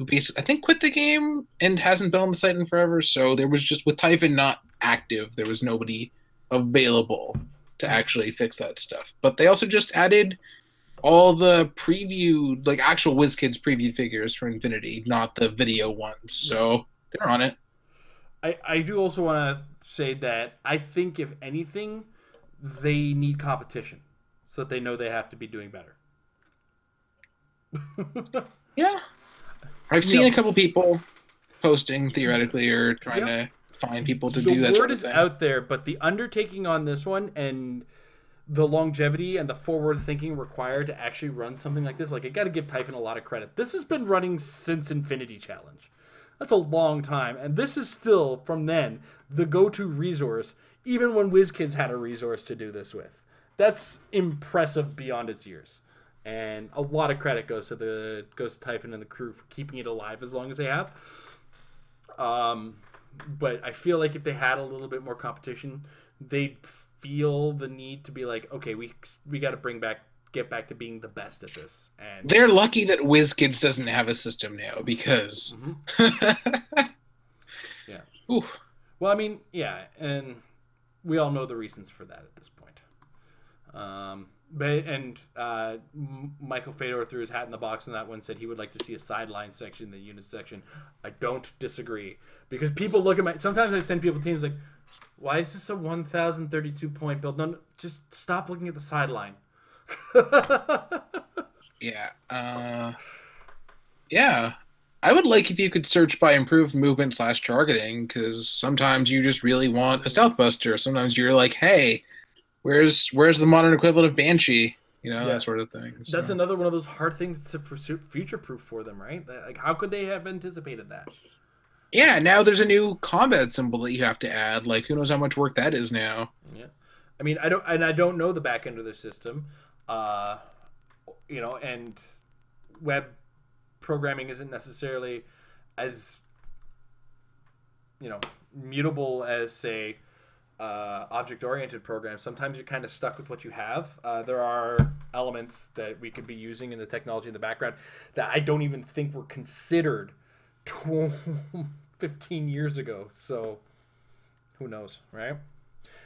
basically, I think, quit the game and hasn't been on the site in forever. So there was just, with Typhon not active, there was nobody available to actually fix that stuff. But they also just added all the preview, like actual WizKids preview figures for Infinity, not the video ones. So they're on it. I do also want to say that I think, if anything, they need competition so that they know they have to be doing better. Yeah. I've seen a couple people posting theoretically or trying to find people to do that. The word is out there, but the undertaking on this one and the longevity and the forward thinking required to actually run something like this, like, I got to give Typhon a lot of credit. This has been running since Infinity Challenge. That's a long time, and this is still, from then, the go-to resource, even when WizKids had a resource to do this with. That's impressive beyond its years. And a lot of credit goes to Typhon and the crew for keeping it alive as long as they have. But I feel like if they had a little bit more competition, they'd feel the need to be like, okay, we got to get back to being the best at this. And they're lucky that WizKids doesn't have a system now, because yeah. Oof. Well, I mean, yeah, and we all know the reasons for that at this point. Michael Fedor threw his hat in the box on that one, said he would like to see a sideline section, the unit section. I don't disagree, because people look at my. Sometimes I send people teams like, why is this a 1,032 point build? No, just stop looking at the sideline. Yeah. Yeah. I would like if you could search by improved movement / targeting, because sometimes you just really want a stealth buster. Sometimes you're like, hey, where's the modern equivalent of Banshee? That sort of thing. That's another one of those hard things to future proof for them, right? Like, how could they have anticipated that? Yeah, now there's a new combat symbol that you have to add. Like, who knows how much work that is now? Yeah, I mean, I don't know the back end of their system, and web programming isn't necessarily as mutable as, say, object-oriented programs. Sometimes you're kind of stuck with what you have. There are elements that we could be using in the technology in the background that I don't even think were considered 15 years ago. So who knows, right?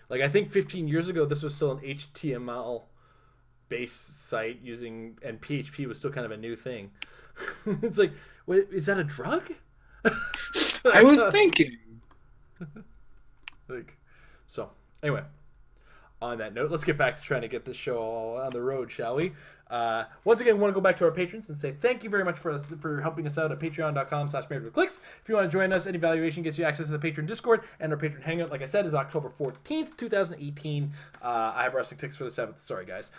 Like, I think 15 years ago, this was still an HTML based site and PHP was still kind of a new thing. It's like, wait, is that a drug? I was thinking. So anyway, on that note, let's get back to trying to get this show all on the road, shall we? Once again, we want to go back to our patrons and say thank you very much for helping us out at patreon.com/marriedwithclicks. If you want to join us, any valuation gets you access to the Patreon Discord, and our Patreon Hangout, like I said, is October 14th, 2018. I have wrestling tickets for the 7th. Sorry, guys.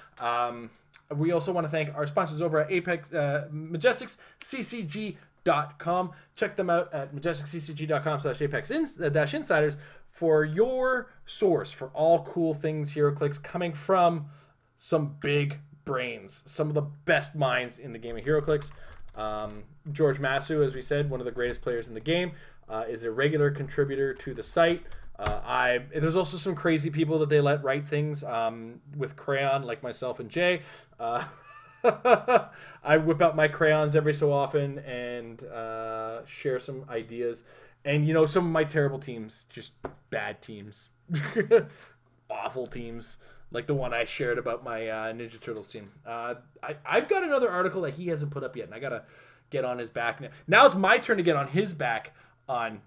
We also want to thank our sponsors over at Apex Majestics CCG.com. Check them out at majesticccg.com/apex-insiders for your source for all cool things HeroClix, coming from some big brains, some of the best minds in the game of HeroClix. George Masu, as we said, one of the greatest players in the game, is a regular contributor to the site. There's also some crazy people that they let write things with crayon, like myself and Jay. I whip out my crayons every so often and share some ideas. And, some of my terrible teams, just bad teams, awful teams, like the one I shared about my Ninja Turtles team. I've got another article that he hasn't put up yet, and I got to get on his back. Now it's my turn to get on his back on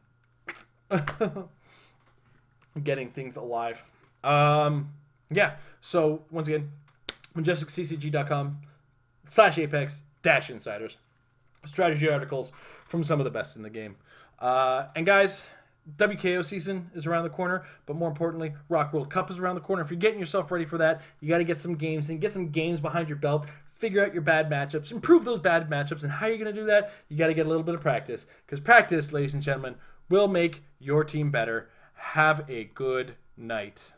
getting things alive. Yeah, so once again, majesticcg.com/apex-insiders. Strategy articles from some of the best in the game. And guys, WKO season is around the corner, but more importantly, Rock World Cup is around the corner. If you're getting yourself ready for that, you got to get some games and get some games behind your belt. Figure out your bad matchups, improve those bad matchups, and how you're going to do that, you got to get a little bit of practice, because practice, ladies and gentlemen, will make your team better. Have a good night.